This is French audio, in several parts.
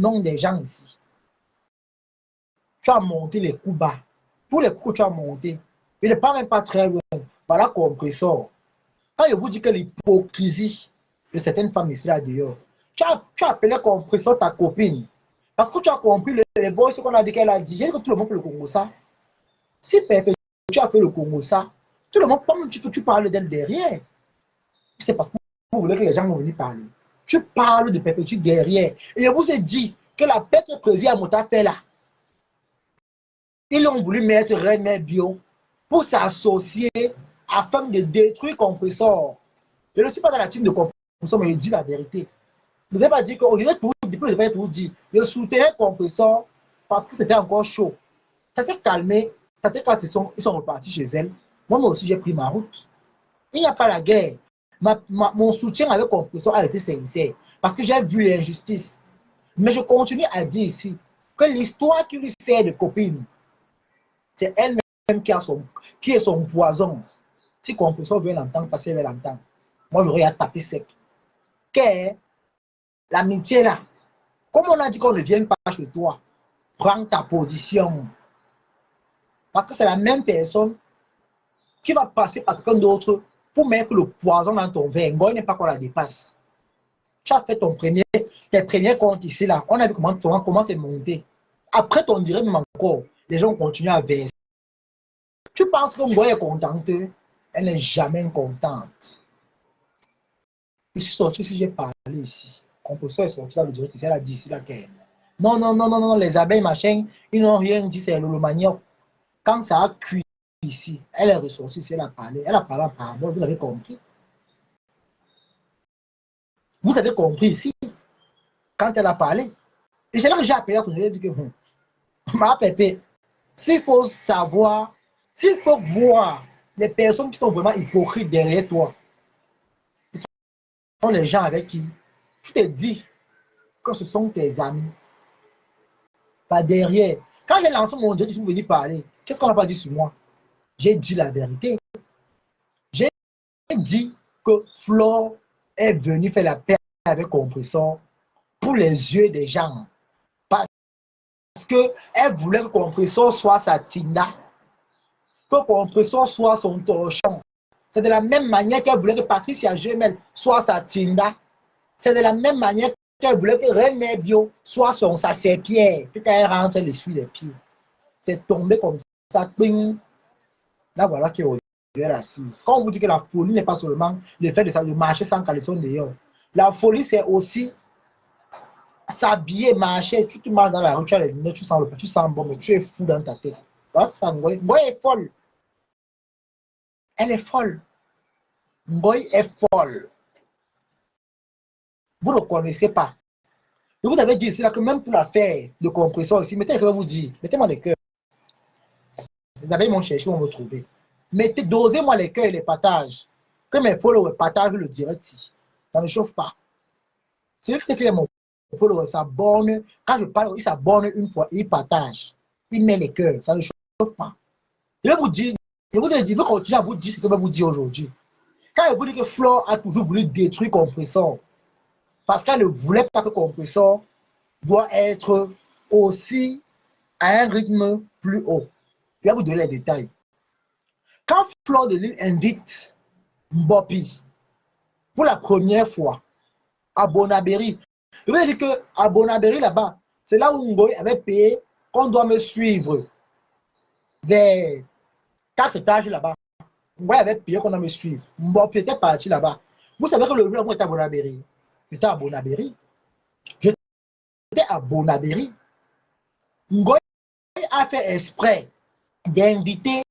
nom des gens ici. Tu as monté les coups bas. Tous les coups que tu as montés, il ne part même pas très loin. Voilà compresseur. Quand je vous dis que l'hypocrisie de certaines femmes ici là dehors, tu as appelé compresseur ta copine. Parce que tu as compris les boys, ce qu'on a dit qu'elle a dit. J'ai dit que tout le monde fait le Congo ça. Si Pépé, tu as fait le Congo ça, tout le monde, comme tu parles d'elle derrière. C'est parce que vous voulez que les gens vont venir parler. Tu parles de Pépé derrière. Et je vous ai dit que la bête que président Mota fait là, ils ont voulu mettre René Bio pour s'associer afin de détruire Compressor. Je ne suis pas dans la team de Compressor, mais je dis la vérité. Je ne vais pas dire que je vais tout dire. Je soutenais Compressor parce que c'était encore chaud. Ça s'est calmé. Ça fait quand ils sont repartis chez elle. Moi aussi, j'ai pris ma route. Il n'y a pas la guerre. Mon soutien avec Compressor a été sincère parce que j'ai vu l'injustice. Mais je continue à dire ici que l'histoire qui lui sert de copine, c'est elle-même qui est son poison. Si Compressor veut l'entendre, parce qu'elle veut l'entendre. Moi, j'aurais à taper sec. Qu'est l'amitié là? Comme on a dit qu'on ne vient pas chez toi, prends ta position. Parce que c'est la même personne qui va passer par quelqu'un d'autre pour mettre le poison dans ton verre. Ngoy n'est pas qu'on la dépasse. Tu as fait tes premiers comptes ici là. On a vu comment c'est monté. Après ton direct même encore, les gens continuent à verser. Tu penses que Ngoy est contente? Elle n'est jamais contente. Je suis sorti ici, j'ai parlé ici. Compresseur est sorti là, le direct ici, elle a dit ici là qu'elle. Non, non, non, non, non, les abeilles, machin, ils n'ont rien dit, c'est le manioc. Quand ça a cuit ici, elle est ressortie ici, elle a parlé en parabole, vous avez compris. Vous avez compris ici, quand elle a parlé. Et c'est là que j'ai appelé à ton élève, dit que, ma pépé, s'il faut savoir, s'il faut voir les personnes qui sont vraiment hypocrites derrière toi, ce sont les gens avec qui tu te dis que ce sont tes amis. Pas derrière. Quand j'ai lancé mon Dieu, ils sont venus parler. Qu'est-ce qu'on n'a pas dit sur moi? J'ai dit la vérité. J'ai dit que Flo est venu faire la paix avec Compressor pour les yeux des gens. Parce qu'elle voulait que Compressor soit sa Tinda, que Compressor soit son torchon. C'est de la même manière qu'elle voulait que Patricia Gemel soit sa Tinda. C'est de la même manière qu'elle voulait que René Bio soit sa serpillère. Puis quand elle rentre, elle essuie les pieds. C'est tombé comme ça. Ping. Là, voilà qui est assise. Quand on vous dit que la folie n'est pas seulement le fait de marcher sans caleçon dehors. La folie, c'est aussi s'habiller, marcher. Tu marches dans la rue, tu as les lunettes, tu sens bon, mais tu es fou dans ta tête. Ngoy est folle. Elle est folle. Ngoy est folle. Vous ne connaissez pas. Et vous avez dit ici là que même pour l'affaire de compression ici, mettez le cœur, vous dire, mettez-moi les cœurs. Les abeilles m'ont cherché, vont me trouver. Mettez, dosez-moi les cœurs et les partages. Que mes followers partagent le direct. Ça ne chauffe pas. C'est que les mon followers s'abonnent. Quand je parle, ils s'abonnent une fois, ils partagent. Ils mettent les cœurs. Ça ne chauffe pas. Je vais vous dire, je vais continuer à vous dire ce que je vais vous dire aujourd'hui. Quand je vous dis que Flo a toujours voulu détruire Compressor, parce qu'elle ne voulait pas que Compressor doit être aussi à un rythme plus haut. Je vais vous donner les détails. Quand Flo de Lille invite Mbopi pour la première fois à Bonabéry, je veux dire qu'à Bonabéry là-bas, c'est là où Ngoy avait payé qu'on doit me suivre vers 4 étages là-bas. Ngoy avait payé qu'on doit me suivre. Mbopi était parti là-bas. Vous savez que le jour où j'étais à Bonabéry, j'étais à Bonabéry. J'étais à Bonabéry. Ngoy a fait exprès d'inviter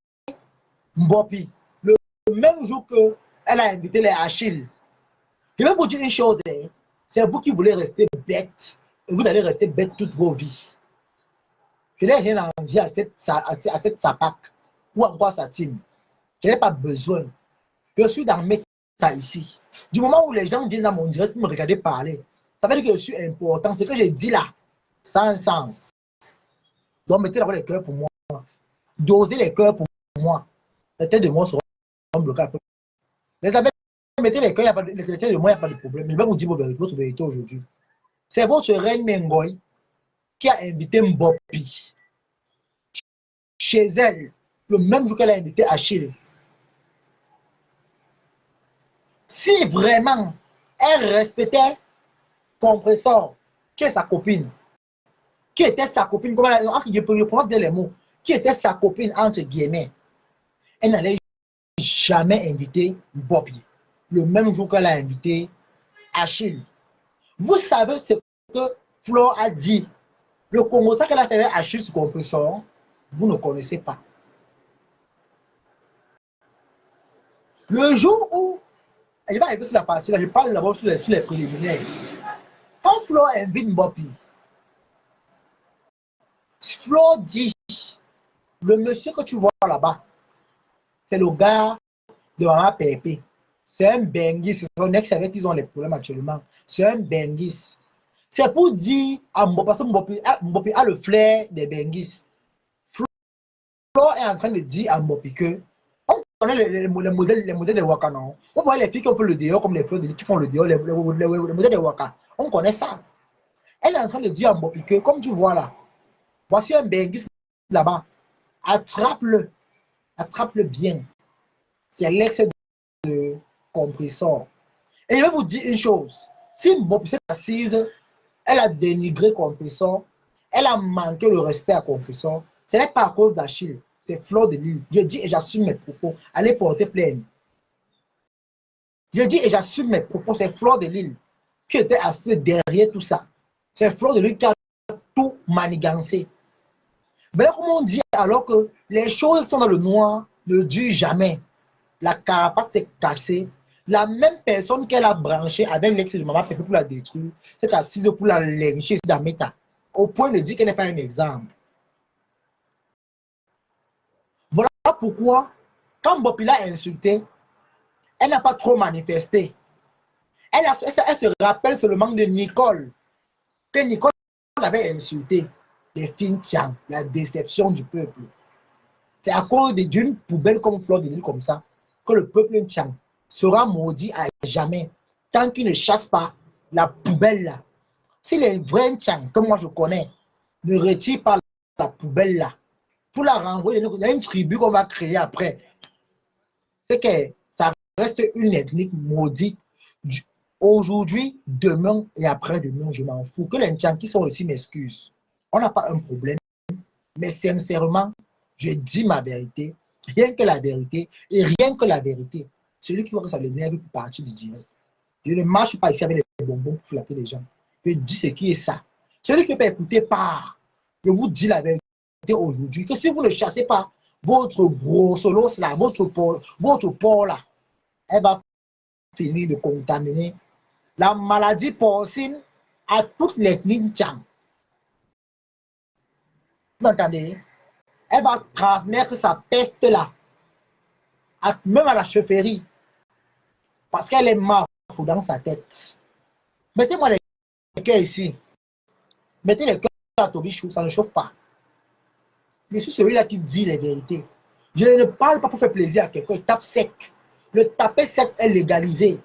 Mbopi le même jour qu'elle a invité les Achilles. Je vais vous dire une chose, hein. C'est vous qui voulez rester bête et vous allez rester bête toute vos vies. Je n'ai rien envie à cette sapac ou encore à sa team. Je n'ai pas besoin. Je suis dans mes cas ici. Du moment où les gens viennent dans mon direct me regarder parler, ça veut dire que je suis important. Ce que j'ai dit là, ça a un sens. Donc mettez d'abord les cœurs pour moi. Dosez les cœurs pour moi. Les têtes de moi seront bloquées un peu. Les abeilles, mettez les cœurs, les têtes de moi, il n'y a pas de problème. Je vais vous dire votre vérité aujourd'hui. C'est votre reine Mengoy qui a invité Mbopi chez elle, le même jour qu'elle a invité Achille. Si vraiment elle respectait Compressor, qui est sa copine, qui était sa copine, comment je prononce bien les mots, qui était sa copine entre guillemets, elle n'allait jamais inviter Mbopi, le même jour qu'elle a invité Achille. Vous savez ce que Flo a dit, le Congo, ça qu'elle a fait avec Achille sur Compressor, vous ne connaissez pas. Le jour où, je vais arriver sur la partie là, je parle d'abord sur les préliminaires. Quand Flo invite Mbopi, Flo dit, le monsieur que tu vois là-bas, c'est le gars de Maman Pépé. C'est un Bengis, c'est son ex avec qui ils ont les problèmes actuellement. C'est un Bengis. C'est pour dire à Mbopi, parce que Mbopi a le flair des Bengis. Flo est en train de dire à Mbopi que on connaît les modèles des Waka, non? On voit les filles qui font le dehors comme les fleurs de qui font le dehors, les modèles des Waka. On connaît ça. Elle est en train de dire à Mbopi que, comme tu vois là, voici un Bengis là-bas. Attrape-le. Attrape-le bien. C'est l'ex de Compressor. Et je vais vous dire une chose. Si Mbopi s'est assise, elle a dénigré Compressor, elle a manqué le respect à Compressor, ce n'est pas à cause d'Achille, c'est Fleur de Lille. Je dis et j'assume mes propos. Allez porter plainte. Je dis et j'assume mes propos, c'est Fleur de Lille qui était assise derrière tout ça. C'est Fleur de Lille qui a tout manigancé. Mais comment on dit alors que les choses sont dans le noir, ne durent jamais. La carapace s'est cassée. La même personne qu'elle a branchée avec l'ex de Maman Pépé pour la détruire, s'est assise pour la lyncher dans Meta. Au point de dire qu'elle n'est pas un exemple. Voilà pourquoi, quand Mbopi l'a insulté, elle n'a pas trop manifesté. Elle se rappelle seulement de Nicole, que Nicole avait insulté. Les filles Tiang, la déception du peuple. C'est à cause d'une poubelle comme Fleur de Lille comme ça que le peuple Tiang sera maudit à jamais tant qu'il ne chasse pas la poubelle là. Si les vrais Tiang que moi je connais ne retirent pas la poubelle là pour la renvoyer dans une tribu qu'on va créer après, c'est que ça reste une ethnique maudite. Aujourd'hui, demain et après-demain, je m'en fous. Que les Tiang qui sont aussi m'excusent. On n'a pas un problème. Mais sincèrement, je dis ma vérité, rien que la vérité, et rien que la vérité. Celui qui voit que ça l'énerve pour partir du direct. Je ne marche pas ici avec les bonbons pour flatter les gens. Je dis ce qui est ça. Celui qui ne peut écouter pas, je vous dis la vérité aujourd'hui, que si vous ne chassez pas votre gros solo, là, votre porc là, elle va finir de contaminer la maladie porcine à toutes les Tchang. Vous entendez? Elle va transmettre sa peste là, même à la chefferie, parce qu'elle est morte dans sa tête. Mettez-moi les cœurs ici. Mettez les cœurs à Tobichou, ça ne chauffe pas. Je suis celui-là qui dit les vérités. Je ne parle pas pour faire plaisir à quelqu'un, tape sec. Le taper sec est légalisé.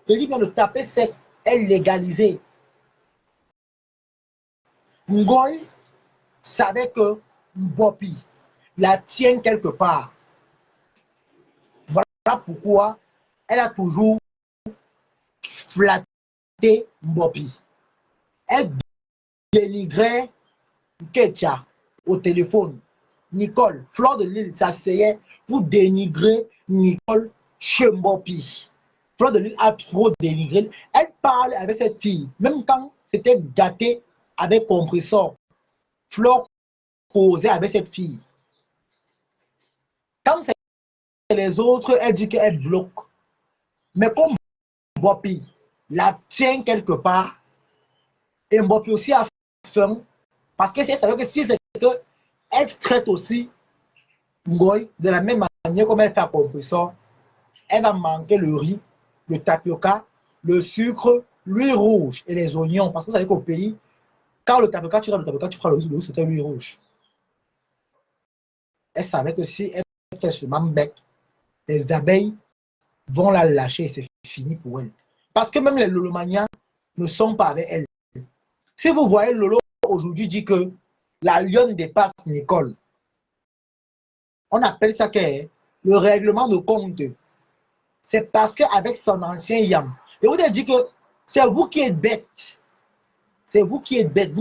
Je dis bien le taper sec est légalisé. Ngoy savait que Mbopi la tient quelque part. Voilà pourquoi elle a toujours flatté Mbopi. Elle dénigrait Ketia au téléphone. Nicole, Fleur de Lille s'asseyait pour dénigrer Nicole chez Mbopi. Fleur de Lille a trop dénigré. Elle parle avec cette fille, même quand c'était gâté avec Compressor. Fleur causait avec cette fille. Quand c'est les autres, elle dit qu'elle bloque. Mais comme Mbopi la tient quelque part, et Mbopi aussi a faim, parce que c'est que si c'est que elle traite aussi Ngoy de la même manière comme elle fait à Compressor, elle va manquer le riz, le tapioca, le sucre, l'huile rouge et les oignons. Parce que vous savez qu'au pays, quand le tapioca, tu prends le riz, c'est l'huile rouge. Elle savait que si elle fait ce bec, les abeilles vont la lâcher et c'est fini pour elle. Parce que même les lolomaniens ne sont pas avec elle. Si vous voyez Lolo aujourd'hui dit que la lionne dépasse Nicole, on appelle ça que le règlement de compte. C'est parce qu'avec son ancien yam, et vous avez dit que c'est vous qui êtes bête. C'est vous qui êtes bête.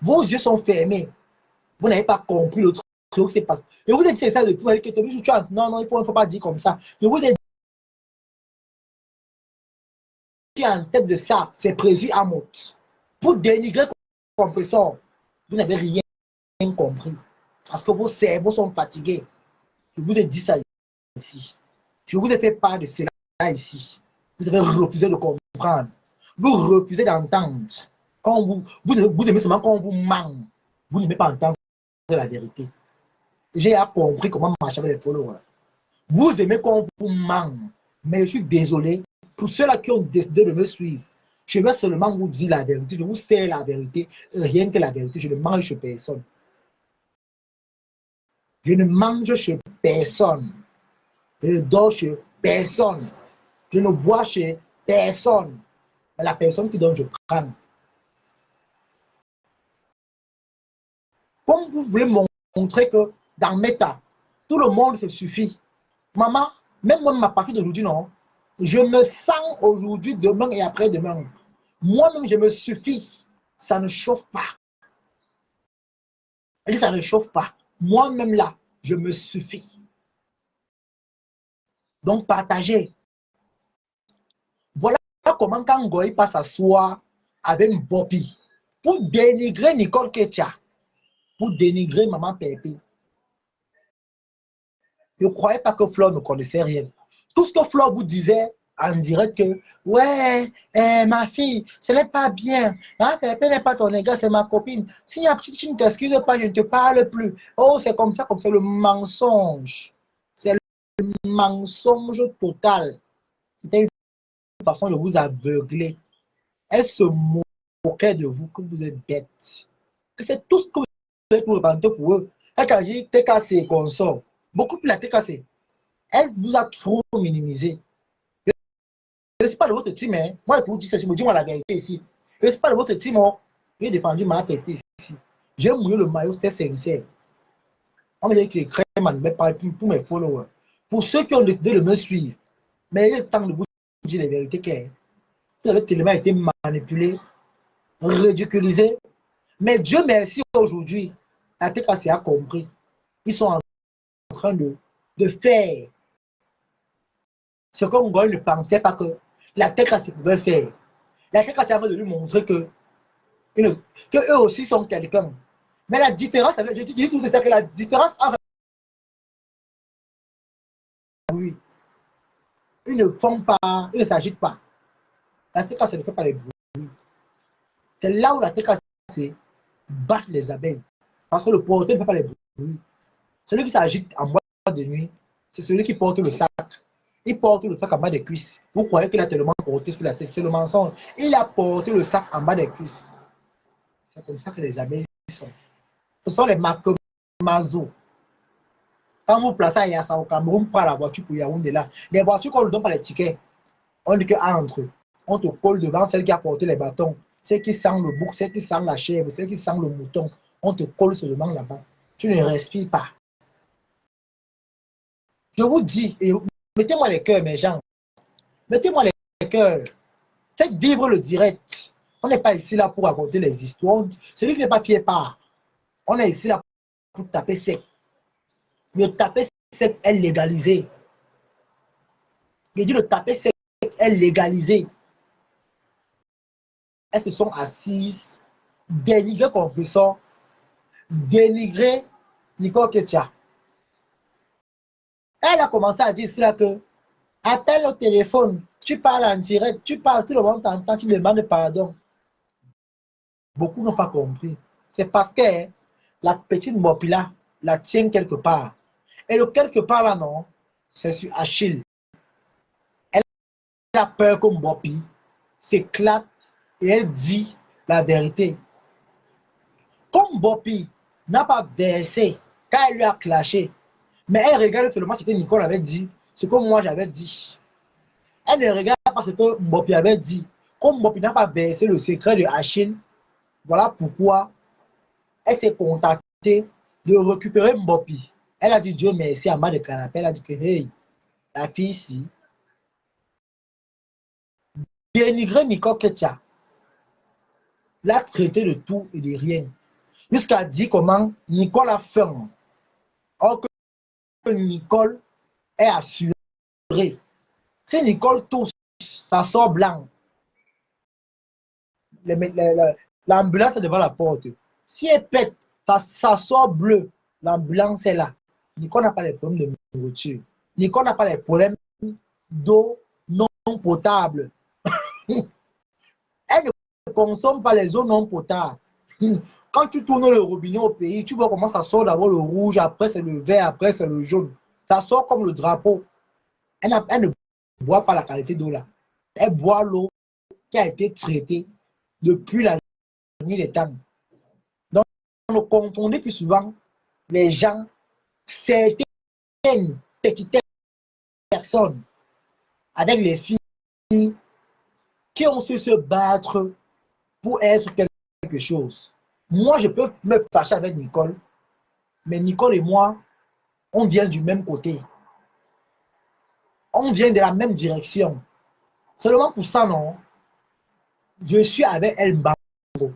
Vos yeux sont fermés. Vous n'avez pas compris le truc. C'est pas. Et vous êtes c'est ça depuis. Non, non, il ne faut pas dire comme ça. Et vous êtes en tête de ça, c'est prévu à mot. Pour dénigrer compresseur, vous n'avez rien compris. Parce que vos cerveaux sont fatigués. Je vous ai dit ça ici. Je vous ai fait part de cela ici. Vous avez refusé de comprendre. Vous refusez d'entendre. Quand vous aimez seulement quand on vous ment. Vous n'aimez pas entendre la vérité. J'ai compris comment marcher avec les followers. Vous aimez quand on vous ment. Mais je suis désolé. Pour ceux-là qui ont décidé de me suivre, je vais seulement vous dire la vérité. Je vous sais la vérité. Rien que la vérité. Je ne mange chez personne. Je ne mange chez personne. Je ne dors chez personne. Je ne bois chez personne. Mais la personne qui donne, je prends. Comme vous voulez montrer que dans Meta, tout le monde se suffit. Maman, même moi, à partir d'aujourd'hui, non. Je me sens aujourd'hui, demain et après-demain. Moi-même, je me suffis. Ça ne chauffe pas. Elle dit, ça ne chauffe pas. Moi-même, là, je me suffis. Donc, partagez. Voilà comment quand Goy passe s'asseoir avec Bobby pour dénigrer Nicole Ketia, pour dénigrer Maman Pépé. Je ne croyais pas que Flore ne connaissait rien. Tout ce que Flore vous disait en direct que, ouais, ma fille, ce n'est pas bien. Hein, Pépé n'est pas ton égard, c'est ma copine. Si tu ne t'excuses pas, je ne te parle plus. Oh, c'est comme ça, le mensonge. C'est le mensonge total. C'était une façon de vous aveugler. Elle se moquait de vous, que vous êtes bête. C'est tout ce que vous êtes pour pour eux. Elle a dit, t'es cassé, consort. Beaucoup plus la t'es cassé. Elle vous a trop minimisé. Je ne suis pas de votre team, hein. Moi, je vous dis ça, je me dis moi la vérité ici. Je ne suis pas de votre team, hein. J'ai défendu ma tête ici. J'ai mouillé le maillot, c'était sincère. On me dit que les crèmes ne met pas pour mes followers. Pour ceux qui ont décidé de me suivre, mais il est temps de vous dire la vérité que vous avez tellement été manipulé, ridiculisé. Mais Dieu merci aujourd'hui, la TKC a compris. Ils sont en train de faire ce que Ngoï ne pensait pas que la TKC pouvait faire. La TKC a de lui montrer que eux aussi sont quelqu'un. Mais la différence, je dis tout, c'est ça que la différence entre oui, ils ne font pas, ils ne s'agitent pas. La TKC ne fait pas les bruits. C'est là où la TKC bat les abeilles. Parce que le porteur ne fait pas les bruits. Celui qui s'agite en boîte de nuit, c'est celui qui porte le sac. Il porte le sac en bas des cuisses. Vous croyez qu'il a tellement porté sur la tête. C'est le mensonge. Il a porté le sac en bas des cuisses. C'est comme ça que les abeilles sont. Ce sont les Makomazo. Quand vous placez à Yassa au Cameroun, pour la voiture pour Yaoundé là, les voitures qu'on ne donne pas les tickets, on dit qu'entre eux, on te colle devant celle qui a porté les bâtons, celle qui sent le bouc, celle qui sent la chèvre, celle qui sent le mouton. On te colle seulement là-bas. Tu ne respires pas. Je vous dis, et mettez-moi les cœurs, mes gens. Mettez-moi les cœurs. Faites vivre le direct. On n'est pas ici là pour raconter les histoires. Celui qui n'est pas fier part. On est ici là pour taper sec. Le taper sec est légalisé. Je dis le taper sec est légalisé. Elles se sont assises, dénigré confesseur, dénigré Nicole Ketia. Elle a commencé à dire cela que appelle au téléphone, tu parles en direct, tu parles, tout le monde t'entend, tu demandes pardon. Beaucoup n'ont pas compris. C'est parce que la petite Mopi là la tient quelque part. Et le quelque part là, non, c'est sur Achille. Elle a peur que Mopi s'éclate et elle dit la vérité. Comme Mopi n'a pas versé quand elle lui a clashé, mais elle regarde seulement ce que Nicole avait dit, ce que moi j'avais dit. Elle ne regarde pas ce que Mopi avait dit. Comme Mopi n'a pas versé le secret de Achille, voilà pourquoi elle s'est contactée de récupérer Mbopi. Elle a dit Dieu merci en bas de canapé. Elle a dit que hey, la fille ici, dénigré Nicole Ketia, l'a traité de tout et de rien. Jusqu'à dire comment Nicole a faim. Or que Nicole est assurée. Si Nicole tousse, ça sort blanc. L'ambulance est devant la porte. Si elle pète, ça sort bleu. L'ambulance est là. Nicole n'a pas les problèmes de nourriture. Nicole n'a pas les problèmes d'eau non potable. Elle ne consomme pas les eaux non potables. Quand tu tournes le robinet au pays, tu vois comment ça sort d'abord le rouge, après c'est le vert, après c'est le jaune. Ça sort comme le drapeau. Elle ne boit pas la qualité d'eau là. Elle boit l'eau qui a été traitée depuis la nuit des temps. Donc, on confondait plus souvent les gens, certaines petites personnes, avec les filles qui ont su se battre pour être quelque chose. Moi, je peux me fâcher avec Nicole, mais Nicole et moi, on vient du même côté. On vient de la même direction. Seulement pour ça, non, je suis avec elle Mbango.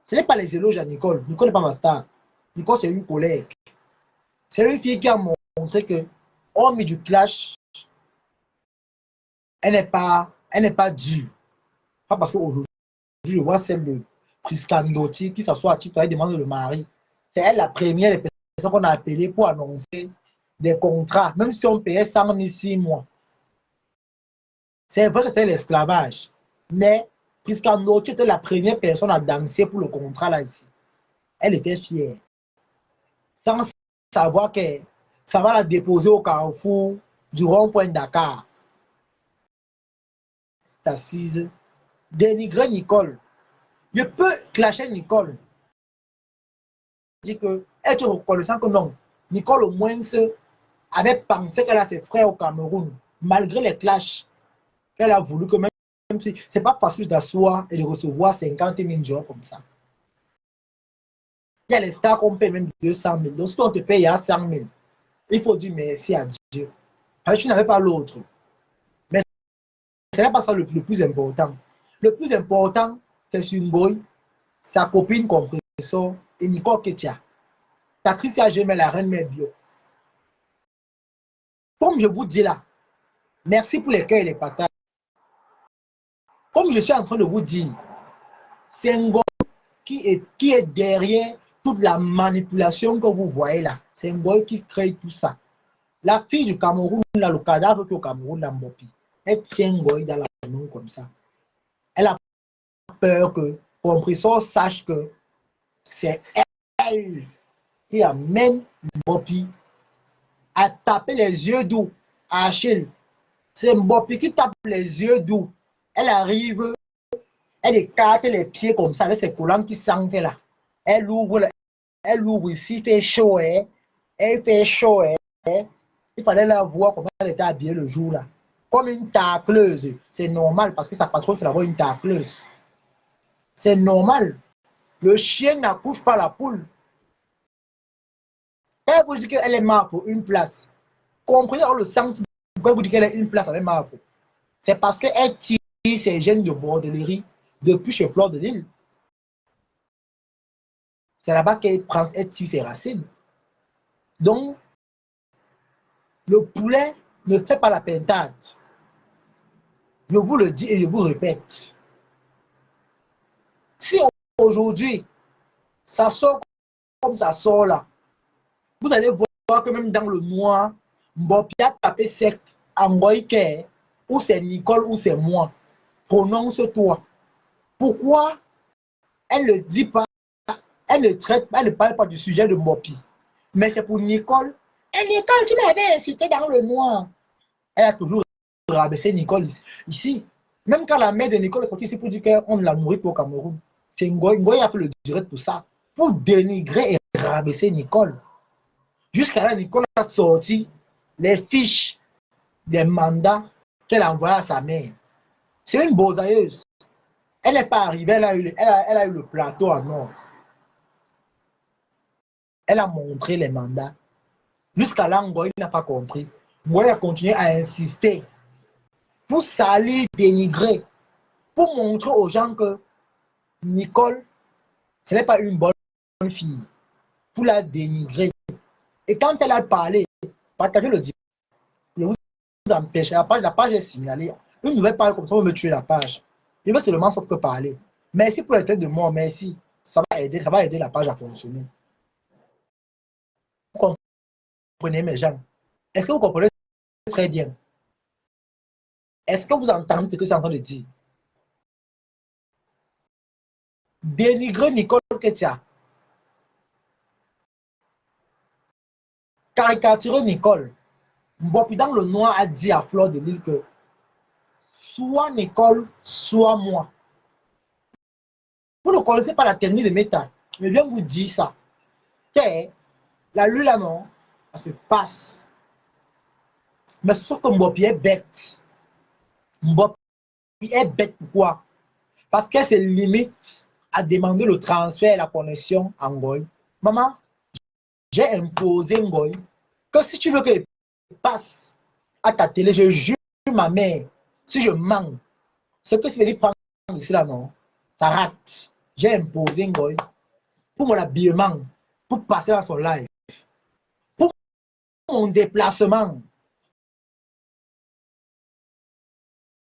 Ce n'est pas les éloges à Nicole. Nicole n'est pas ma star. Nicole, c'est une collègue. C'est une fille qui a montré que, hormis du clash, elle n'est pas dure. Pas parce qu'aujourd'hui, je vois celle de Priscandotti qui s'assoit à titre et demande le mari. C'est elle la première des personnes qu'on a appelées pour annoncer des contrats, même si on payait 100 000 6 mois. C'est vrai que c'était l'esclavage, mais Priscandotti était la première personne à danser pour le contrat là ici. Elle était fière, sans savoir que ça va la déposer au carrefour du rond-point Dakar. C'est assise, dénigrer Nicole. Je peux clasher Nicole. Dit que être reconnaissant que non. Nicole au moins avait pensé qu'elle a ses frères au Cameroun, malgré les clashs qu'elle a voulu que même si c'est pas facile d'asseoir et de recevoir 50 000 jours comme ça. Il y a les stars qu'on paye même 200 000. Donc si on te paye à 100 000, il faut dire merci à Dieu. Parce que tu n'avais pas l'autre. Mais ce n'est pas ça le plus important. Le plus important, c'est Sunboy, sa copine Compressor et Nicole Ketia. Patricia Gemel, la reine mère bio. Comme je vous dis là, merci pour les cœurs et les partages. Comme je suis en train de vous dire, c'est un gars qui est derrière toute la manipulation que vous voyez là. C'est un gars qui crée tout ça. La fille du Cameroun, là, le cadavre qui est au Cameroun, la Mbopi, elle tient un gars dans la main comme ça. Elle a peur que Compressor sache que c'est elle qui amène Mbopi à taper les yeux doux à Achille. C'est Mbopi qui tape les yeux doux. Elle arrive, elle écarte les pieds comme ça avec ses collants qui sentent là. Elle ouvre ici, il fait chaud. Hein? Elle fait chaud. Hein? Il fallait la voir comment elle était habillée le jour là. Comme une tacleuse. C'est normal parce que sa patronne, c'est d'avoir une tacleuse. C'est normal. Le chien n'accouche pas la poule. Elle vous dit qu'elle est morte pour une place. Comprenez le sens pourquoi vous dites qu'elle est une place avec Marfo. C'est parce qu'elle tire ses gènes de bordellerie depuis chez Fleur de Lille. C'est là-bas qu'elle tire ses racines. Donc, le poulet ne fait pas la pintade. Je vous le dis et je vous répète. Si aujourd'hui, ça sort comme ça sort là, vous allez voir que même dans le noir, Mbopi a tapé sec en Goïke, ou c'est Nicole ou c'est moi. Prononce-toi. Pourquoi elle ne dit pas, elle ne traite pas, elle ne parle pas du sujet de Mbopi. Mais c'est pour Nicole. Et Nicole, tu m'avais incité dans le noir. Elle a toujours rabaissé Nicole ici. Même quand la mère de Nicole est sortie ici pour dire qu'on ne la nourrit pas au Cameroun. C'est Ngoy a fait le direct pour ça. Pour dénigrer et rabaisser Nicole. Jusqu'à là, Nicole a sorti les fiches des mandats qu'elle a envoyés à sa mère. C'est une bosailleuse. Elle n'est pas arrivée, elle a eu le plateau en or. Elle a montré les mandats. Jusqu'à là, Ngoï n'a pas compris. Ngoï a continué à insister pour salir, dénigrer, pour montrer aux gens que Nicole, ce n'est pas une bonne fille, pour la dénigrer. Et quand elle a parlé, partagez le diplôme, ne vous empêchez. La page est signalée. Une nouvelle page comme ça, on va me tuer la page. Il veut seulement sauf que parler. Merci pour la tête de mort, merci. Ça va aider la page à fonctionner. Vous comprenez mes gens? Est-ce que vous comprenez très bien? Est-ce que vous entendez ce que c'est en train de dire? Dénigrer Nicole Ketia. Caricaturer Nicole. Mbopi dans le noir a dit à Fleur de Lille que soit Nicole, soit moi. Vous ne connaissez pas la technique de méta. Je viens vous dire ça. Que la lune là non, ça se passe. Mais sauf que Mbopi est bête. Mbopi est bête pourquoi? Parce qu'elle se limite à demander le transfert et la connexion en Ngoï. Maman, j'ai imposé Ngoï que si tu veux que je passe à ta télé, je jure ma mère, si je manque, ce que tu veux dire prendre ici là, non, ça rate. J'ai imposé Ngoï pour mon habillement, pour passer dans son live, pour mon déplacement,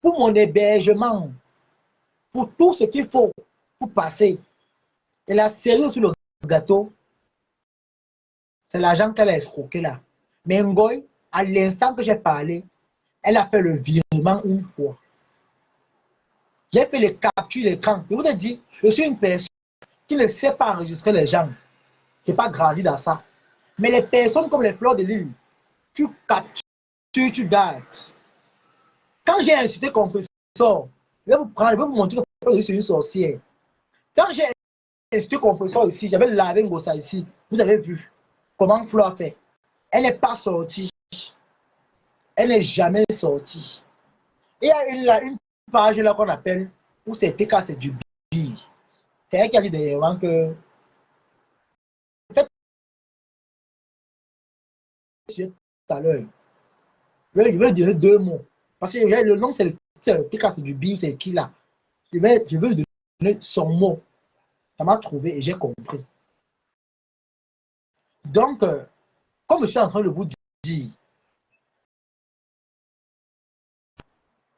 pour mon hébergement, pour tout ce qu'il faut pour passer. Et la cerise sur le gâteau, c'est l'argent qu'elle a escroqué là. Mais Ngoï, à l'instant que j'ai parlé, elle a fait le virement une fois. J'ai fait les captures d'écran. Je vous ai dit, je suis une personne qui ne sait pas enregistrer les gens. Je n'ai pas grandi dans ça. Mais les personnes comme les Fleurs de Lille, tu captures, tu gardes. Quand j'ai insulté Compressor, je vais vous prendre, je vais vous montrer que c'est une sorcière. Quand j'ai insulté Compressor ici, j'avais lavé Ngossa ici. Vous avez vu comment Flo a fait. Elle n'est pas sortie. Elle n'est jamais sortie. Et il y a une page là qu'on appelle, où c'est TK, c'est du bi. C'est elle qui a dit derrière que. En fait, tout à l'heure, je vais dire deux mots. Parce que le nom, c'est le TK, c'est du bi, c'est qui là. Je veux lui donner son mot. Ça m'a trouvé et j'ai compris. Donc, comme je suis en train de vous dire,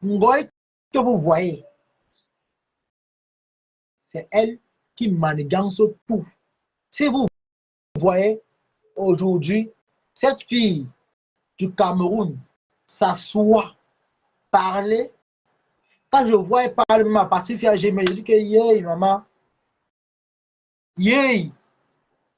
Ngoï que vous voyez, c'est elle qui manigance tout. Si vous voyez aujourd'hui, cette fille du Cameroun s'assoit, parler, quand je vois elle parle même à Patricia Gémé, je dis que yeah, maman, yeah,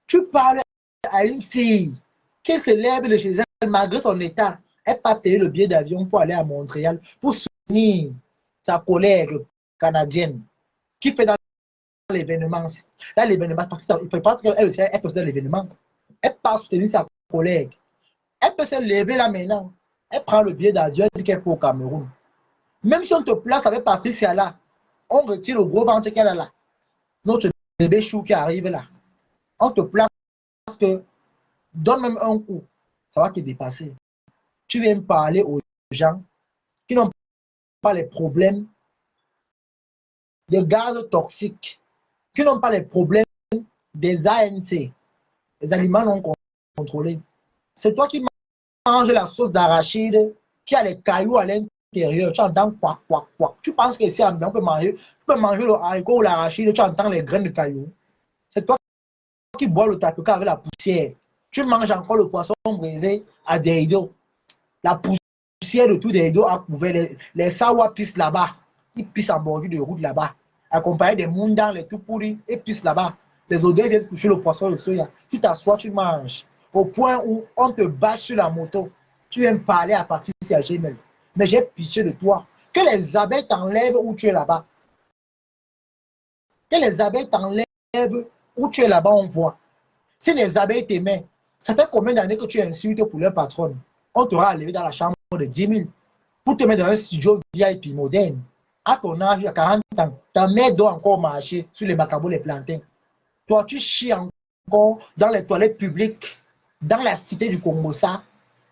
tu parles à une fille qui se lève de chez elle malgré son état. Elle n'a pas payé le billet d'avion pour aller à Montréal pour soutenir sa collègue canadienne qui fait dans l'événement. Dans l'événement, parce qu'elle aussi, elle peut se dans l'événement. Elle part soutenir sa collègue. Elle peut se lever là maintenant. Elle prend le billet d'avion, elle dit qu'elle est pour au Cameroun. Même si on te place avec Patricia là, on retire le gros ventre qu'elle a là. Notre bébé chou qui arrive là. On te place que donne même un coup, ça va te dépasser. Tu viens parler aux gens qui n'ont pas les problèmes des gaz toxiques, qui n'ont pas les problèmes des ANC, les aliments non contrôlés. C'est toi qui manges la sauce d'arachide, qui a les cailloux à l'intérieur. Tu entends quoi, quoi, quoi. Tu penses que ici, on peut manger le haricot ou l'arachide, tu entends les graines de cailloux. C'est toi qui bois le tapioca avec la poussière. Tu manges encore le poisson brisé à Deido. La poussière de tout Deido a couvert. Les Sawa pissent là-bas. Ils pissent en bordure de route là-bas. Accompagné des moundans, les tout pourris, ils pissent là-bas. Les odeurs viennent toucher le poisson de soya. Tu t'assois, tu manges. Au point où on te bâche sur la moto. Tu viens me parler à Patricia Gmail. Mais j'ai pitié de toi. Que les abeilles t'enlèvent où tu es là-bas. Que les abeilles t'enlèvent où tu es là-bas, on voit. Si les abeilles t'aimaient, ça fait combien d'années que tu insultes pour leur patronne? On t'aura enlevé dans la chambre de 10 000 pour te mettre dans un studio VIP moderne. À ton âge, à 40 ans, ta mère doit encore marcher sur les macabos, les plantains. Toi, tu chies encore encore dans les toilettes publiques, dans la cité du Congo, ça.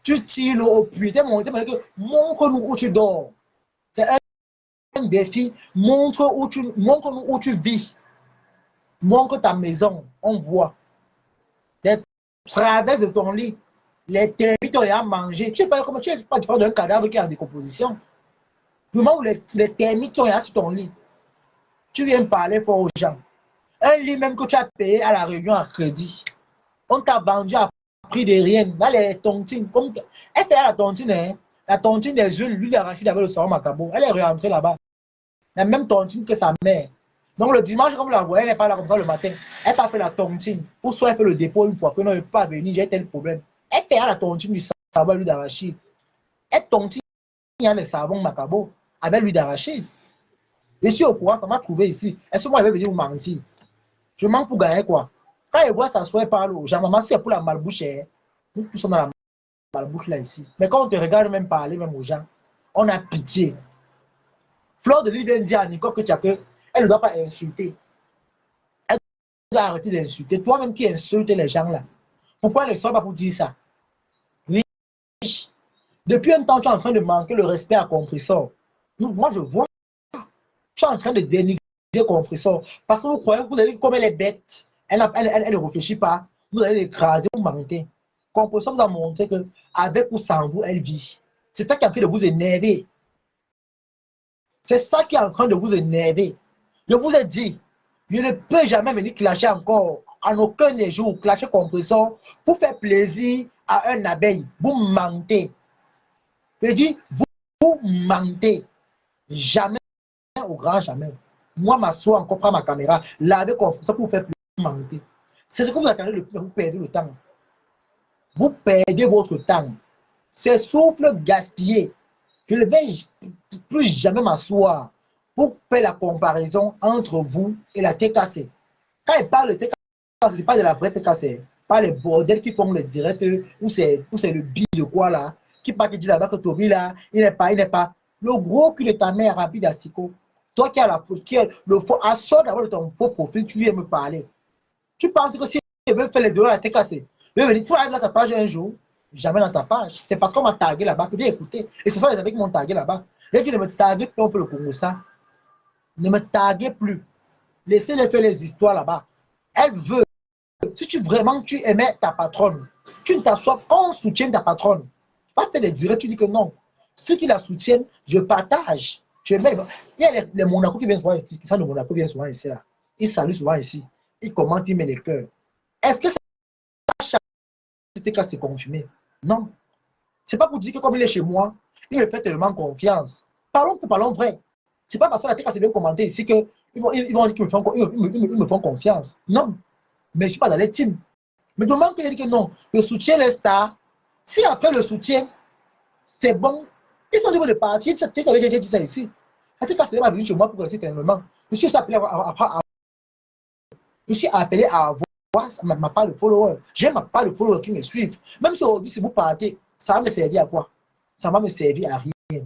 Tu tires l'eau au puits, montre-nous où tu dors. C'est un défi. Montre-nous où tu vis. Montre ta maison. On voit. Les travers de ton lit. Les termites ont à manger. Tu ne sais pas comment tu es pas d'un cadavre qui est en décomposition. Le moment où les termites sont sur ton lit, tu viens parler fort aux gens. Un lit même que tu as payé à la réunion à crédit. On t'a vendu à prix de rien. Là, les tontines, comme elle fait la tontine, hein, la tontine des huiles, l'huile d'arachide avec le savon macabo. Elle est rentrée là-bas. La même tontine que sa mère. Donc le dimanche, comme la voyez, elle n'est pas là comme ça le matin. Elle n'a pas fait la tontine. Ou soit elle fait le dépôt une fois que non, elle ne peut pas venir, j'ai tel problème. Elle fait la tontine du savon, l'huile d'arachide. Elle tontine, il y a le savon macabo avec l'huile d'arachide. Je suis au courant, ça m'a trouvé ici. Est-ce que moi, je vais venir vous mentir? Je manque pour gagner quoi? Quand il voit s'asseoir et parle aux gens, maman, c'est pour la malbouche. Nous tous sommes dans la malbouche là ici. Mais quand on te regarde même parler, même aux gens, on a pitié. Fleur de Lys vient dire à Nicole que tu as que elle ne doit pas insulter. Elle doit arrêter d'insulter. Toi-même qui insultes les gens là. Pourquoi elle ne soit pas pour dire ça? Oui. Depuis un temps, tu es en train de manquer le respect à Compressor. Moi, je vois. Tu es en train de dénigrer Compressor. Parce que vous croyez que vous allez, comme elle est bête, elle ne réfléchit pas. Vous allez l'écraser, vous mentez. Compressor vous a montré qu'avec ou sans vous, elle vit. C'est ça qui est en train de vous énerver. C'est ça qui est en train de vous énerver. Je vous ai dit, je ne peux jamais venir clasher encore, en aucun des jours, clasher Compressor pour faire plaisir à un abeille. Vous mentez. Je dis, vous mentez. Jamais, au grand jamais. Moi, m'assois encore, prends ma caméra, laver Compressor pour faire plaisir, vous mentez. C'est ce que vous attendez de faire, vous perdez le temps. Vous perdez votre temps. C'est souffle gaspillé. Je ne vais plus jamais m'asseoir pour faire la comparaison entre vous et la TKC. Quand il parle de TKC, ce n'est pas de la vraie TKC. Pas les bordels qui font le direct, ou c'est le billet de quoi là, qui part qui dit là-bas que Toby là, il n'est pas. Le gros cul de ta mère rempli d'asticot. Toi qui as la faute, qui est le faux, assort d'abord de ton faux profil, tu viens me parler. Tu penses que si je veux faire les deux à la TKC, je vais venir, tu arrives dans ta page un jour, jamais dans ta page. C'est parce qu'on m'a tagué là-bas que viens écouter. Et ce sont les amis qui m'ont tagué là-bas. Et qui ne me taguez plus, on peut le Congo ça. Ne me taguez plus. Laissez-les faire les histoires là-bas. Elle veut. Si vraiment tu aimais ta patronne, tu ne t'assois qu'on soutienne ta patronne. Pas faire des directs, tu dis que non. Ceux qui la soutiennent, je partage. Il y a les Monaco qui viennent souvent ici, qui sont de Monaco viennent souvent ici là. Ils saluent souvent ici. Ils commentent, ils mettent les cœurs. Est-ce que c'était qu'à se confirmer? Non. C'est pas pour dire que comme il est chez moi, il me fait tellement confiance. Parlons vrai. C'est pas parce que la TK s'est bien commenté ici qu'ils vont dire qu'ils me font confiance. Non. Mais je ne suis pas dans les teams. Mais demande qu'il dit que non. Je soutiens les stars. Si après le soutien, c'est bon, ils sont libres de partir. Tu avais dit ça ici. La TK s'est pas venu chez moi pour rester tellement. Je suis appelé à avoir ma part de followers. J'ai ma part de followers qui me suivent. Même si aujourd'hui, si vous partez, ça va me servir à quoi? Ça va me servir à rien.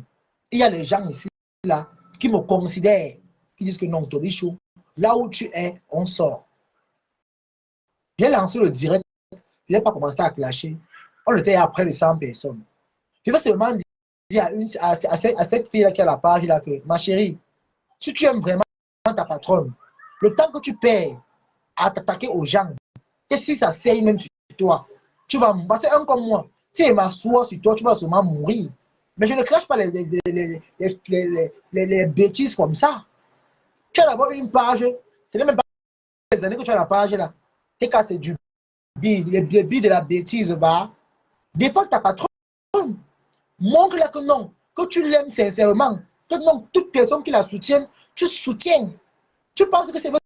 Il y a des gens ici, là, qui me considèrent, qui disent que non, Tobichou, là où tu es, on sort. J'ai lancé le direct, je n'ai pas commencé à clasher. On était à près de 100 personnes. Je vais seulement dire à cette fille-là qui a la page, là, que, ma chérie, si tu aimes vraiment ta patronne, le temps que tu perds à t'attaquer aux gens, et si ça saigne même sur toi, tu vas mourir. Parce qu'un comme moi, si il m'assoit sur toi, tu vas sûrement mourir. Mais je ne crache pas les bêtises comme ça. Tu as d'abord une page, c'est même pas les années que tu as la page là. T'es cassé du billes, les billes de la bêtise, va. Défends ta patronne. Montre-la que non, que tu l'aimes sincèrement. Que non, toute personne qui la soutienne, tu soutiens. Tu penses que c'est votre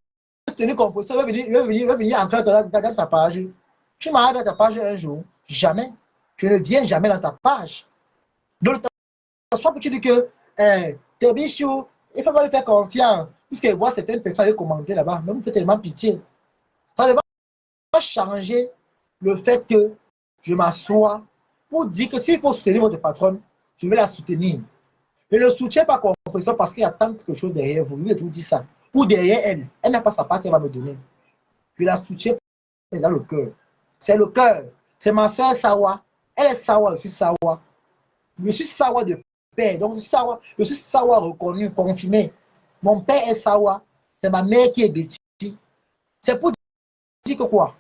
tenue composée, va venir entrer dans ta page. Tu m'arrives dans ta page un jour, jamais. Je ne viens jamais dans ta page. Donc, soit que tu dis que t'es bichou, il faut pas lui faire confiance. Puisqu'il voit certaines personnes aller commenter là-bas, même fait tellement pitié. Ça ne va pas changer le fait que je m'assois pour dire que s'il faut soutenir votre patronne, je vais la soutenir. Je ne le soutiens pas comme ça parce qu'il y a tant de choses derrière vous. Je vous dis ça. Ou derrière elle. Elle n'a pas sa part qu'elle va me donner. Je la soutiens C'est dans le cœur. C'est le cœur. C'est ma soeur Sawa. Elle est Sawa, je suis Sawa. Je suis Sawa de père. Donc, je suis Sawa reconnu, confirmé. Mon père est Sawa. C'est ma mère qui est Betty. C'est pour dire que quoi?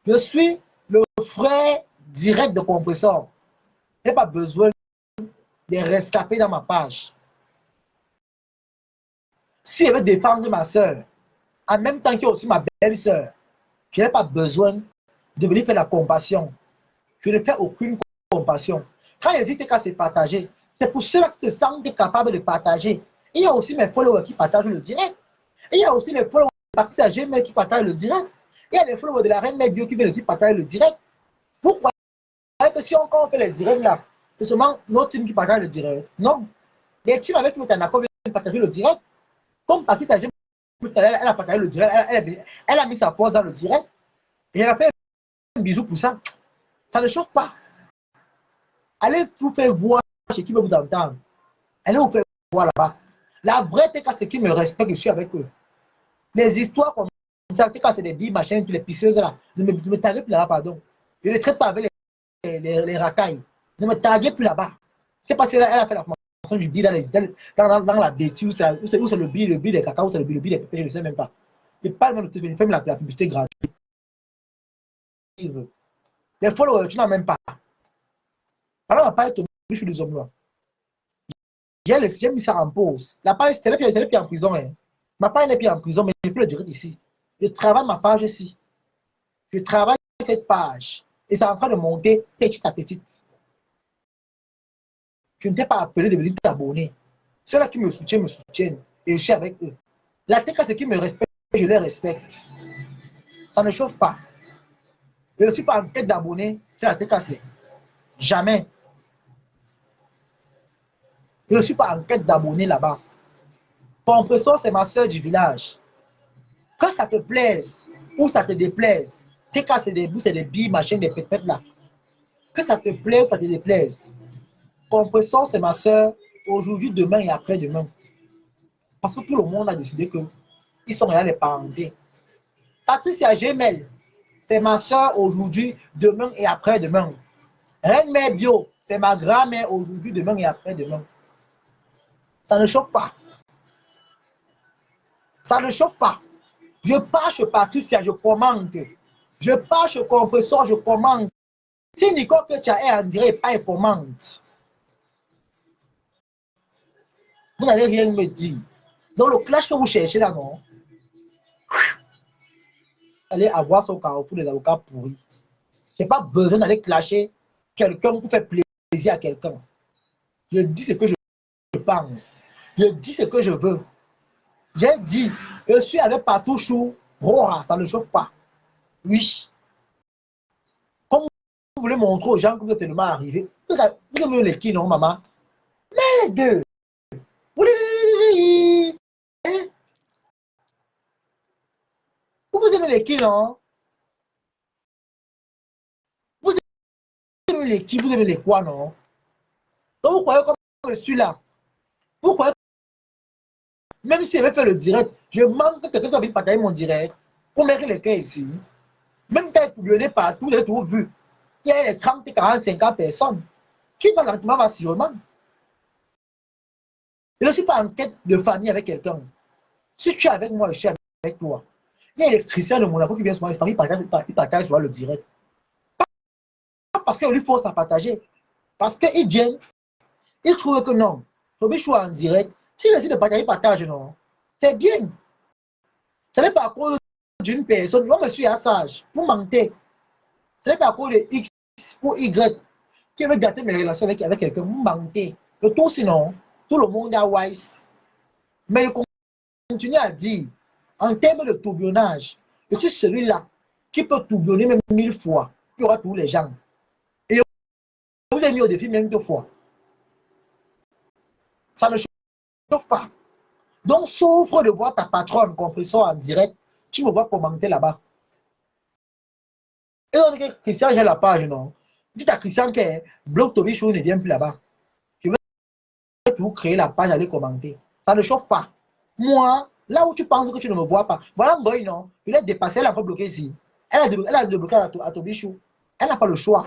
Je suis le frère direct de Compressor. Je n'ai pas besoin de rescaper dans ma page. Si je veux défendre ma soeur, en même temps qu'il y a aussi ma belle-sœur, je n'ai pas besoin de venir faire la compassion. Je ne fais aucune compassion. Quand je dis que c'est partagé, c'est pour ceux qui se sentent capables de partager. Il y a aussi mes followers qui partagent le direct. Il y a aussi les followers de la Gmail qui partagent le direct. Il y a les followers de la Reine Mère Bio qui viennent aussi partager le direct. Pourquoi? Parce que si on fait le direct là, c'est seulement notre team qui partage le direct. Non. Les teams avec qui on a partager le direct. Comme Patricia Gmail, elle a partagé le direct. Elle a mis sa pause dans le direct. Et elle a fait un bisou pour ça. Ça ne chauffe pas. Allez vous faire voir chez qui veut vous entendre. Allez vous faire voir là-bas. La vraie TK, c'est qui me respecte, je suis avec eux. Les histoires comme ça, TK, c'est des billes, machin, les pisseuses là. Ne me taguez plus là-bas, pardon. Je ne les traite pas avec les racailles. Ne me taguez plus là-bas. C'est parce qu'elle a fait la formation du billet dans la bêtise, où c'est le billet des cacao, où c'est le billet des pépés, je ne sais même pas. Et pas le même de faire la publicité gratuite. Les followers, tu n'as même pas. Alors, on va pas être tombé sur les hommes là. J'ai mis ça en pause. La page, c'est les pieds en prison. Hein. Ma page n'est plus en prison, mais je peux le dire ici. Je travaille ma page ici. Je travaille cette page. Et c'est en train de monter petit à petit. Je ne t'ai pas appelé de venir t'abonner. Ceux-là qui me soutiennent. Et je suis avec eux. La TK, c'est qui me respecte, je les respecte. Ça ne chauffe pas. Je ne suis pas en quête d'abonnés sur la TK. Jamais. Je ne suis pas en quête d'abonnés là-bas. Compressor, c'est ma soeur du village. Quand ça te plaise ou ça te déplaise, TK, c'est des bouts, c'est des billes, machin, des pépettes là. Que ça te plaise ou ça te déplaise. Compressor, c'est ma soeur aujourd'hui, demain et après-demain. Parce que tout le monde a décidé qu'ils sont là les parentés. Patricia Gmail, c'est ma soeur aujourd'hui, demain et après-demain. Reine Mère Bio, c'est ma grand-mère aujourd'hui, demain et après-demain. Ça ne chauffe pas. Ça ne chauffe pas. Je pars chez Patricia, je commande. Je pars chez Compressor, je commande. Si Nicole que tu as en direct, pas une commande. Vous n'allez rien me dire. Donc le clash que vous cherchez là, non? Allez avoir son carrefour des avocats pourris. Je n'ai pas besoin d'aller clasher quelqu'un pour faire plaisir à quelqu'un. Je dis ce que je pense. Je dis ce que je veux. J'ai dit, je suis avec Patouchou, Rora, ça ne chauffe pas. Oui. Comme vous voulez montrer aux gens que vous êtes tellement arrivé, vous aimez les qui, non, maman? Mais les deux. Vous aimez les qui, non? Vous aimez les qui, vous aimez les quoi, non? Donc vous croyez comme je suis là. Vous croyez, même si je vais faire le direct, je manque que quelqu'un vienne partager mon direct pour mettre les cas ici. Même quand vous publiez partout, vous avez tout vu. Il y a les 30, 40, 50 personnes qui vont lentement, va sûrement. Je ne suis pas en quête de famille avec quelqu'un. Si tu es avec moi, je suis avec toi. Il y a les chrétiens de Monaco qui viennent souvent, ils partagent souvent le direct. Pas parce qu'on lui force à partager. Parce qu'ils viennent, ils trouvent que non. Tobi choix en direct. S'il décide de partager, partage, non. C'est bien. Ce n'est pas à cause d'une personne. Moi, je suis à sage pour mentir. Ce n'est pas à cause de X ou Y qui veut gâter mes relations avec quelqu'un. Vous mentez. Le tout, sinon, tout le monde a wise. Mais je continue à dire, en termes de tourbillonnage, je suis celui-là qui peut tourbillonner même 1000 fois. Il y aura tous les gens. Et vous avez mis au défi même 2 fois. Ça ne chauffe pas. Donc, souffre de voir ta patronne compresseur en direct. Tu me vois commenter là-bas. Et on dit que Christian, j'ai la page, non? Dis à Christian que Bloc Toby Show ne vient plus là-bas. Je vais tout créer la page, aller commenter. Ça ne chauffe pas. Moi, là où tu penses que tu ne me vois pas, voilà un boy, non? Il est dépassé, elle a encore bloqué ici. Elle a débloqué à Tobichou. Elle n'a pas le choix.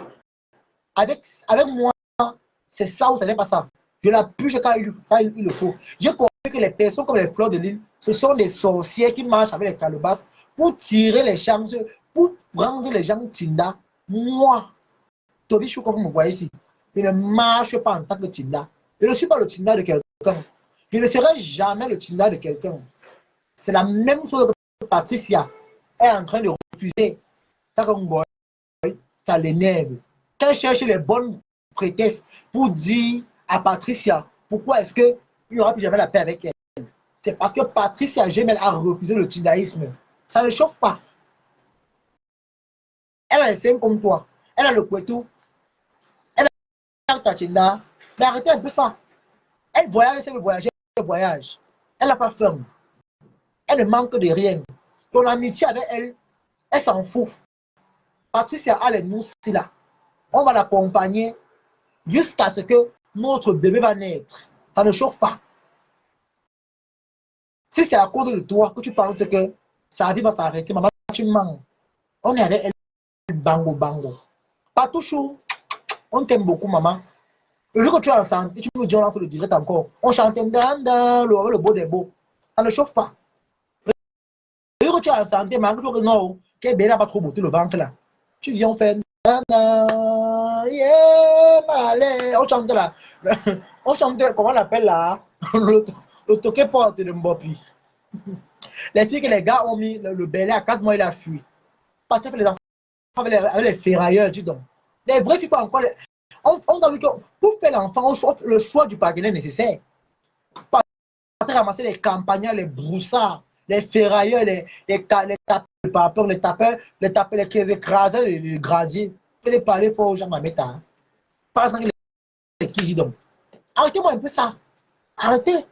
Avec moi, c'est ça ou ce n'est pas ça. Je la purge quand il le faut. J'ai compris que les personnes comme les fleurs de l'île, ce sont des sorcières qui marchent avec les calebasses pour tirer les chances, pour prendre les gens Tinda. Moi, Tobichou, comme vous me voyez ici, je ne marche pas en tant que Tinda. Je ne suis pas le Tinda de quelqu'un. Je ne serai jamais le Tinda de quelqu'un. C'est la même chose que Patricia est en train de refuser. Ça, comme vous voyez, ça l'énerve. Quand elle cherche les bonnes prétextes pour dire à Patricia pourquoi est-ce qu'il n'y aura plus jamais la paix avec elle, c'est parce que Patricia Gemel a refusé le tindaïsme. Ça ne chauffe pas. Elle a les seins comme toi. Elle a le couteau. Elle a ta tinda. Mais arrêtez un peu ça. Elle voyage, elle veut voyager, elle voyage. Elle n'a pas faim. Elle ne manque de rien. Ton amitié avec elle, elle s'en fout. Patricia a les nous là. On va l'accompagner jusqu'à ce que notre bébé va naître. Ça ne chauffe pas. Si c'est à cause de toi que tu penses que sa vie va s'arrêter, maman, tu mens. On est avec elle, bango, bango. Pas toujours. On t'aime beaucoup, maman. Le jour que tu es enceinte, tu me dis, on lance le direct encore. On chante dans le beau des beaux. Ça ne chauffe pas. Le jour que tu es enceinte, malgré que non, que Béla n'a pas trop beauté le ventre là. Tu viens faire. Yeah, malé. On chante là. On chante, comment on l'appelle là? Le toqué porte de Mbopi. Les filles que les gars ont mis le belé à 4 mois, il a fui. Parce que les enfants avec les ferrailleurs, dis donc. Les vrais filles, encore. On a vu que pour faire l'enfant, le choix du partenaire nécessaire. Pas ramasser les campagnards, les broussards, les ferrailleurs, les tapeurs, les écraseurs, les gradiers. Faut les parler fort aux gens à mettre. Par exemple, les qui donc. Arrêtez-moi un peu ça. Arrêtez.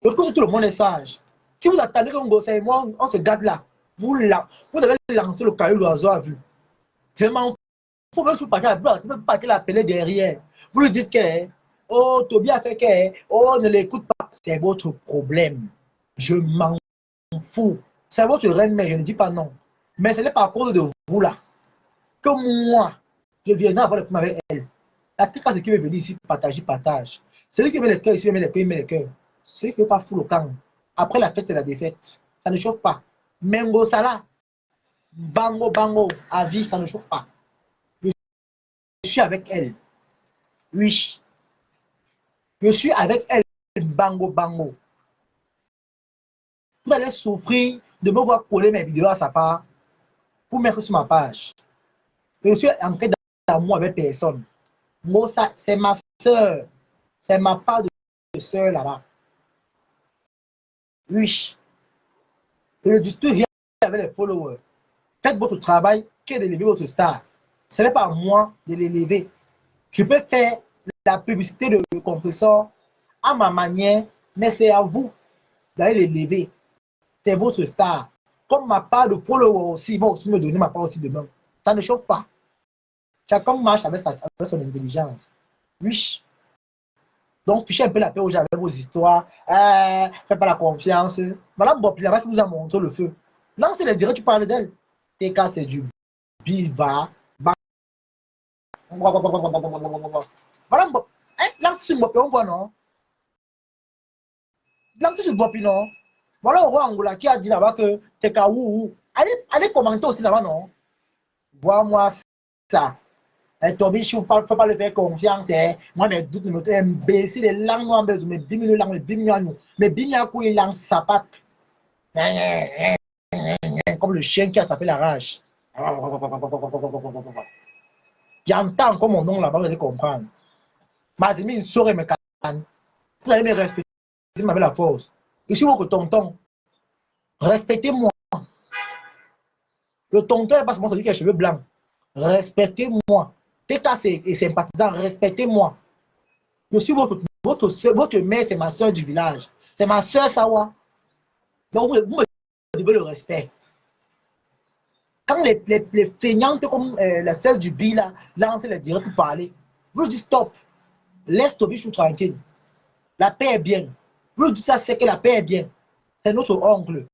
Le coup, tout le monde est sage. Si vous attendez qu'on gosse et moi, on se garde là. Vous avez lancé le caillou d'oiseau à vue. Tellement, il faut même pas qu'il appelle derrière. Vous lui dites que, oh, Toby a fait que, oh, ne l'écoute pas. C'est votre problème. Je m'en fous. C'est votre reine, mais je ne dis pas non. Mais ce n'est pas à cause de vous là que moi, je viendrai avoir le problème avec elle. La c'est qui veut venir ici, partager, partage. Celui qui met le cœur ici, met le cœur, il met le cœur. Celui qui ne veut pas fou le camp. Après la fête, c'est la défaite. Ça ne chauffe pas. Mengo Sala, bango, bango, à vie, ça ne chauffe pas. Je suis avec elle. Oui. Je suis avec elle. Bango, bango. Vous allez souffrir de me voir coller mes vidéos à sa part pour mettre sur ma page. Je suis en train d'amour avec personne. Moi, c'est ma soeur. C'est ma part de soeur là-bas. Oui. Et le discours vient avec les followers. Faites votre travail, qui est d'élever votre star. Ce n'est pas à moi de l'élever. Je peux faire la publicité de compresseur à ma manière, mais c'est à vous d'aller l'élever. C'est votre star. Comme ma part de followers aussi, va aussi me donner ma part aussi demain. Ça ne chauffe pas. Chacun marche avec son intelligence. Oui. Donc, fichez un peu la paix aux gens avec vos histoires. Faites pas la confiance. Madame Bob, là-bas qui vous a montré le feu. Lancez les directs, tu parles d'elle. TK, c'est du biva. Madame Bob, lance sur Bob, on voit, non? Lance sur Bob, non? Voilà, on voit Angola qui a dit là-bas que TK, allez commenter aussi là-bas, non? Vois-moi ça. Toby, je ne peux pas le faire confiance. Moi, mes doutes, mes imbéciles, les langues noires, mes bimino langues, mes bimino, mes bimino, ils lancent sa patte. Comme le chien qui a tapé la rage. J'entends comme mon nom là-bas, vous allez comprendre. Mazimi, il saurait me canne. Vous allez me respecter avec la force. Je suis votre tonton. Respectez-moi. Le tonton n'est pas seulement celui qui a les cheveux blancs. Respectez-moi. TK et sympathisants, respectez-moi. Je suis votre mère, c'est ma soeur du village. C'est ma soeur Sawa. Donc, vous me devez le respect. Quand les feignantes comme la sœur du B là, lancent les directs pour parler, vous dites stop. Laisse Tobichou tranquille. La paix est bien. Vous dites ça, c'est que la paix est bien. C'est notre oncle.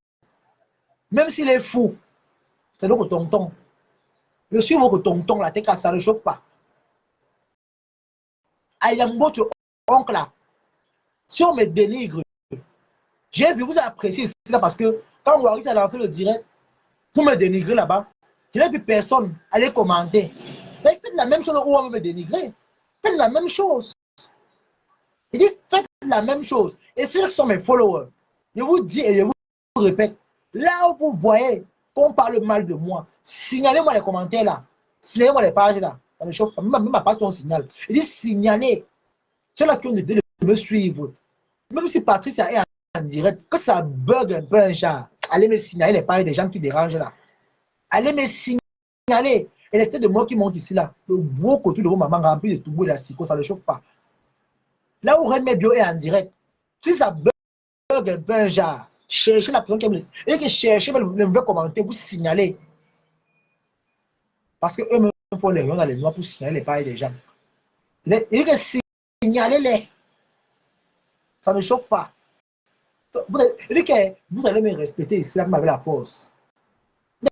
Même s'il est fou, C'est notre tonton. Je suis votre tonton, la tête, ça ne chauffe pas. Ayam votre oncle là. Si on me dénigre, j'ai vu, vous appréciez cela parce que quand vous arrivez à lancer le direct, vous me dénigrez là-bas. Je n'ai vu personne aller commenter. Mais faites la même chose où on va me dénigrer. Faites la même chose. Il dit, faites la même chose. Et ceux qui sont mes followers, je vous dis et je vous répète, là où vous voyez qu'on parle mal de moi, signalez-moi les commentaires là. Signalez-moi les pages là. Ça ne chauffe pas. Même ma page, on signale. Il dit, signalez ceux-là qui ont décidé de me suivre. Même si Patricia est en direct, que ça bug un peu un genre, allez me signaler les pages des gens qui dérangent là. Allez me signaler. Et les têtes de moi qui montent ici là, le gros côté de vos mamans rempli de tout et la psycho, ça ne chauffe pas. Là où Ren Bio est en direct, si ça bug un peu un genre, cherchez la personne qui aime. Et que cherchez le mauvais commentaire, vous signalez. Parce que eux me font les réunions dans les noix pour signaler les pages des gens. Et que signalez-les. Ça ne chauffe pas. Il dit que vous allez me respecter ici, là, vous m'avez la force. Vous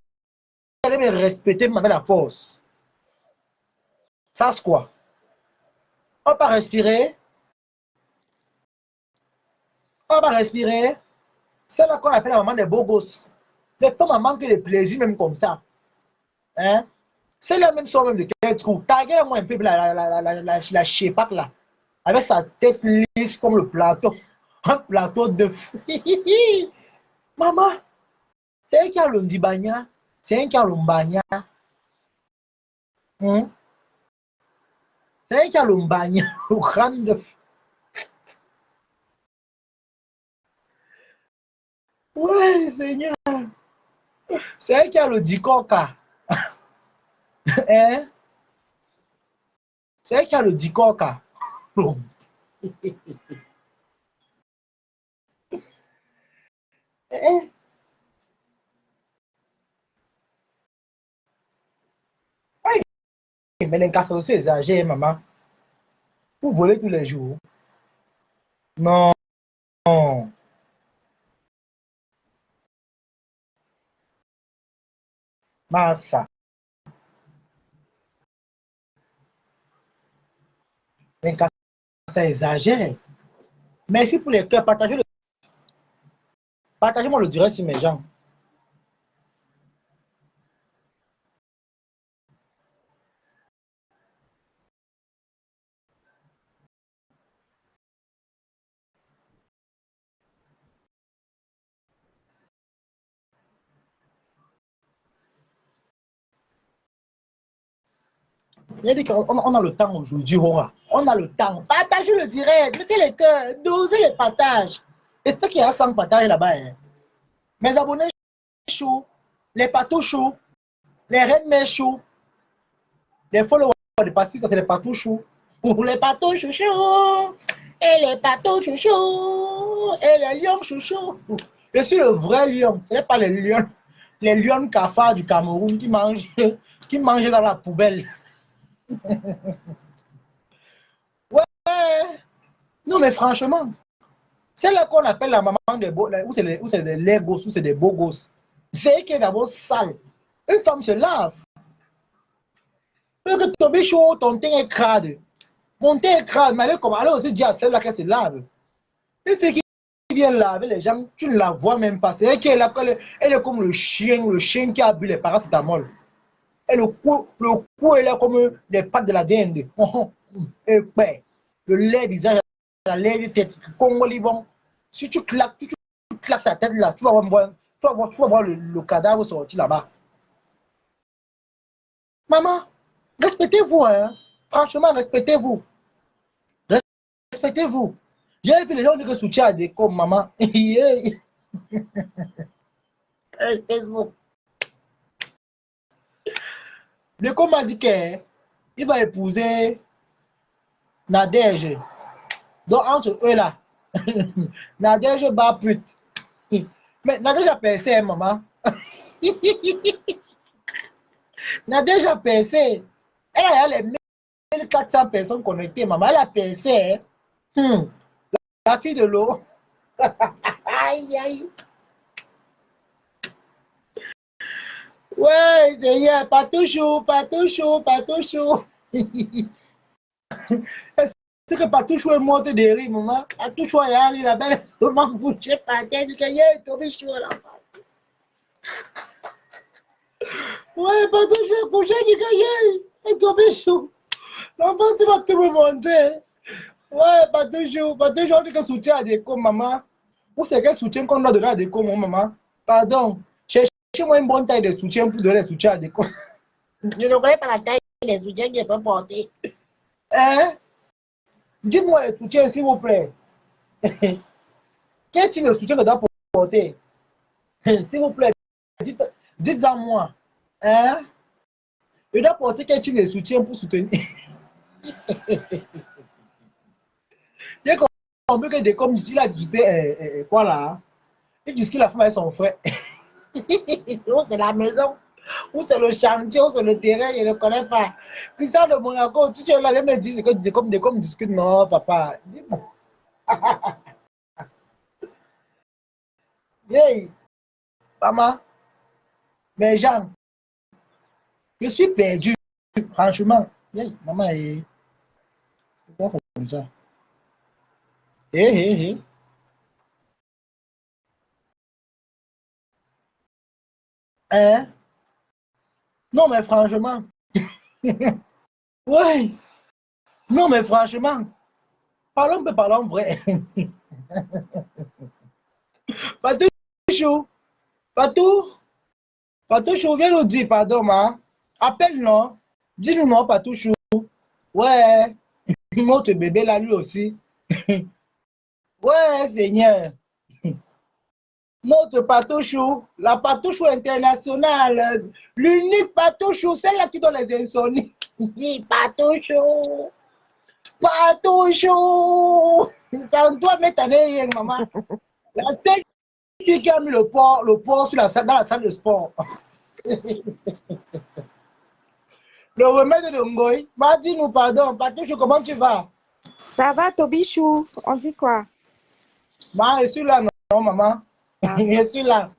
allez me respecter, vous m'avez la force. Ça, c'est quoi? On va respirer. On va respirer. C'est là qu'on appelle la maman des beaux gosses. Les femmes manquent de plaisir, même comme ça. Hein? C'est la même chose même de quel trou. Taguez-moi un peu la chépac là. Avec sa tête lisse comme le plateau. Un plateau de fruits. Maman, c'est un qui a le ndibanya. C'est un qui a le mbanya. Hein? C'est un qui a le mbanya. Le crâne de... Ouais, Seigneur. C'est un qui a le dikoka. Hein? C'est un qui a le dikoka. Eh? Mais l'incarcération, c'est exagéré, maman. Vous volez tous les jours. Non. Massa. L'incarcération, c'est exagéré. Merci pour les cœurs. Partagez-moi le direct sur mes gens. Il a dit qu'on a le temps aujourd'hui, on a le temps. Partagez le direct, mettez les cœurs, dosez les partages. Et ce qu'il y a 100 partages là-bas. Hein. Mes abonnés chauds, les patous chauds, les reines chauds, les followers de Patrice, c'est les patous chauds. Les patous chouchous, et les patous chouchous, et les lions chouchous. Je suis le vrai lion, ce n'est pas les lions cafards du Cameroun qui mangent dans la poubelle. Ouais, non mais franchement, c'est là qu'on appelle la maman des beaux, ou c'est des légos, ou c'est des beaux gosses. C'est qui est d'abord sale. Une femme se lave. Parce que ton bichot, ton teint est crade. Mon teint est crade, mais elle aussi dit à celle-là qu'elle se lave. Une fille qui vient laver les gens, tu ne la vois même pas. C'est elle qui est là, elle est comme le chien qui a bu les paracétamol. Et le cou est là comme les pattes de la dinde. Et ben, le lait visage, la lait de tête, Congo Liban. Si tu claques, tu claques ta tête là, tu vas voir le cadavre sortir là-bas. Maman, respectez-vous, hein. Franchement, respectez-vous. Respectez-vous. J'ai vu les gens qui soutiennent à des comme maman. Facebook. Le com m'a dit qu'il va épouser Nadège. Donc, entre eux là, Nadège bat pute. Mais Nadège a percé, maman. Nadège a percé. Elle a les 1400 personnes connectées, maman. Elle a percé. Hein. La fille de l'eau. Aïe, aïe. Ouais, Seigneur, pas toujours, pas toujours, pas toujours. C'est que pas toujours est monte de rire, maman. Pas toujours, il y a la belle seulement bouché par terre, du cahier, il tombe chaud là. Ouais, pas toujours bouché du cahier, il tombe chaud. L'enfant, c'est pas tout monter. Ouais, pas toujours, on dit que soutien à des com, maman. Ou c'est quel soutien qu'on doit donner à des com, mon maman? Pardon, cherchez-moi une bonne taille de soutien pour donner le soutien à des com. Je ne connais pas la taille des soutiens qu'il peut porter. Hein? Dites-moi le soutien, s'il vous plaît. Quel type de soutien que doit porter? S'il vous plaît, dites-en moi. Hein? Je dois porter quel type de soutien pour soutenir? Bien compris que des comme ici, il a discuté quoi là? Il dit qu'il a fait avec son frère. Ou c'est la maison, ou c'est le chantier, ou c'est le terrain, je ne connais pas. Christian de Monaco, tu es là, il me dit que des comme discute. Non, papa. Dis-moi. Hey, maman, mais Jean, je suis perdu, franchement. Hey, maman, c'est quoi comme ça? Hé, hé, hé. Hein? Non, mais franchement. Oui. Non, mais franchement. Parlons, mais parlons vrai. Patou Chou. Patou. Patou Chou, viens nous dire, pardon, ma. Appelle, non. Dis-nous non, Patou Chou. Ouais. Notre bébé là, lui aussi. Ouais, Seigneur. Notre patouchou, la patouchou internationale, l'unique patouchou, celle-là qui donne les insomnies. Patouchou, patouchou, sans toi, mais t'en es maman. La seule qui a mis le port sur dans la salle de sport. Le remède de Ngoï, dis-nous pardon, patouchou, comment tu vas? Ça va, Tobichou? On dit quoi? Je suis là, non, maman. Ah. Je suis là.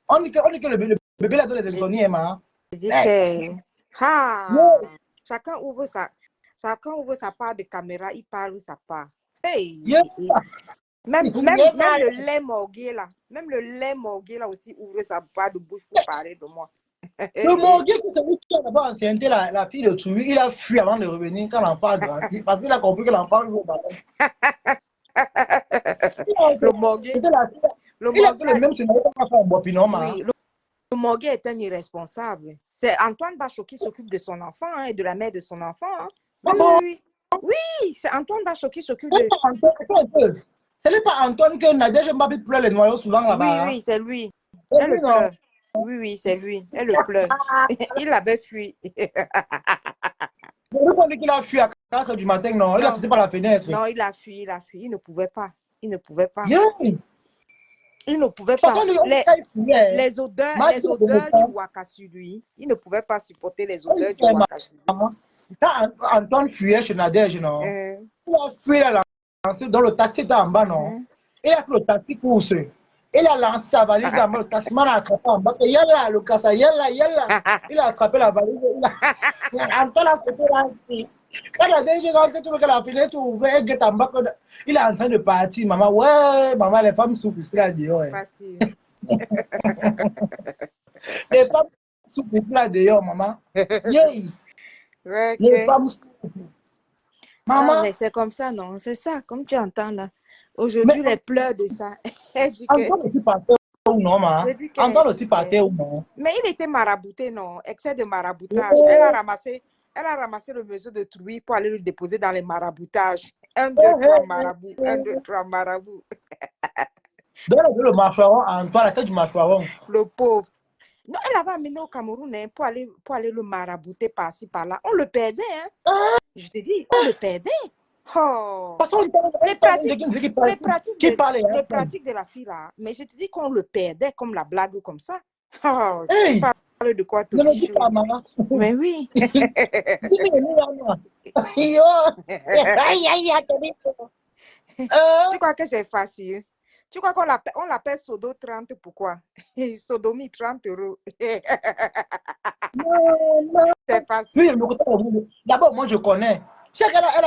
On dit que le bébé là donne les insomnies, maman. Je dis que... Ah! Chacun ouvre sa part de caméra, il parle ou sa part. Hey! Yeah. Même le lait morgué là, aussi ouvre sa part de bouche pour parler de moi. Le morguet, c'est celui qui a d'abord enceinté la fille de Touy, il a fui avant de revenir quand l'enfant a grandi, parce qu'il a compris que l'enfant joue au ballon. Le morgué. Il a fait le même scénario qu'on a fait en Bopinon. Oui, le morgué est un irresponsable. C'est Antoine Bachot qui s'occupe de son enfant hein, et de la mère de son enfant. Hein. Oui, c'est Antoine Bachot qui s'occupe de... Ce n'est pas Antoine que Nadège Mbappé pleure les noyaux souvent là-bas. Oui, c'est lui. Elle le pleure. Oui, c'est lui. Elle le pleure. Il avait fui. Vous dit qu'il a fui à 4 h du matin, non? Il a sauté par la fenêtre. Non, il a fui. Il ne pouvait pas. Il ne pouvait pas. Les odeurs du Ouakassu, lui. Il ne pouvait pas supporter les odeurs du Ouakassu. Quand Antoine fuyait chez Nadège, non? Il a fui, il a lancé dans le taxi était en bas, non? Il a pris le taxi course. Il a lancé sa valise en bas, le taximan a attrapé en bas. Yalla, le cassa, yalla. Il a attrapé la valise. Antoine a sauté là. Quand Nadège est rentré, tout le monde a la fenêtre ouverte, il est en bas. Il est en train de partir. Maman, ouais, maman, les femmes souffrent ici là dehors. Facile. Les femmes souffrent ici là dehors, maman. Yeah. Ouais, Les femmes souffrent. Maman. Mais c'est comme ça, non? C'est ça, comme tu entends là. Aujourd'hui, les pleurs de ça. Antoine aussi partait ou non, ma? Antoine aussi partait ou non? Mais il était marabouté, non? Excès de maraboutage. Elle a ramassé le mesure de Trouy pour aller le déposer dans les maraboutages. 1, 2, 3 marabouts. 1, 2, 3 marabouts. Donne le mâchoiron à Antoine, la tête du mâchoiron. Le pauvre. Non, elle avait amené au Cameroun hein, pour aller le marabouter par-ci, par-là. On le perdait, hein? Je te dis, on le perdait. Oh. Les pratiques de la fille là, mais je te dis qu'on le perdait comme la blague comme ça. Oh, tu parles de quoi, toi? Ne me dis pas, maman. Mais oui. Tu crois que c'est facile? Tu crois qu'on l'appelle Sodo 30, pourquoi? Sodomie 30 €. C'est facile. Oui, d'abord, moi, je connais. Tu sais qu'elle elle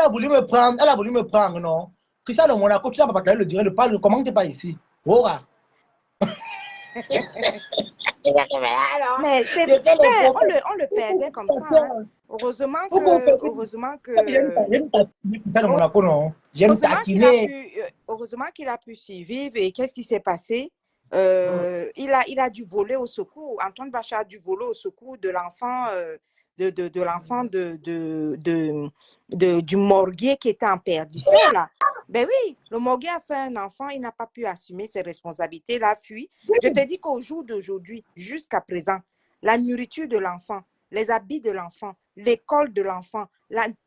a voulu me prendre, non? Christian de Monaco, tu n'as pas partagé le direct, comment tu n'es pas ici? Oh, Mais c'est vrai, on le perdait comme ça. Hein. Heureusement qu'il a pu survivre. Et qu'est-ce qui s'est passé? Il a dû voler au secours. Antoine Bachar a dû voler au secours de l'enfant du morguier qui était en perdition là. Ben oui, le morguier a fait un enfant, il n'a pas pu assumer ses responsabilités, il a fui. Je te dis qu'au jour d'aujourd'hui, jusqu'à présent, la nourriture de l'enfant, les habits de l'enfant, l'école de l'enfant,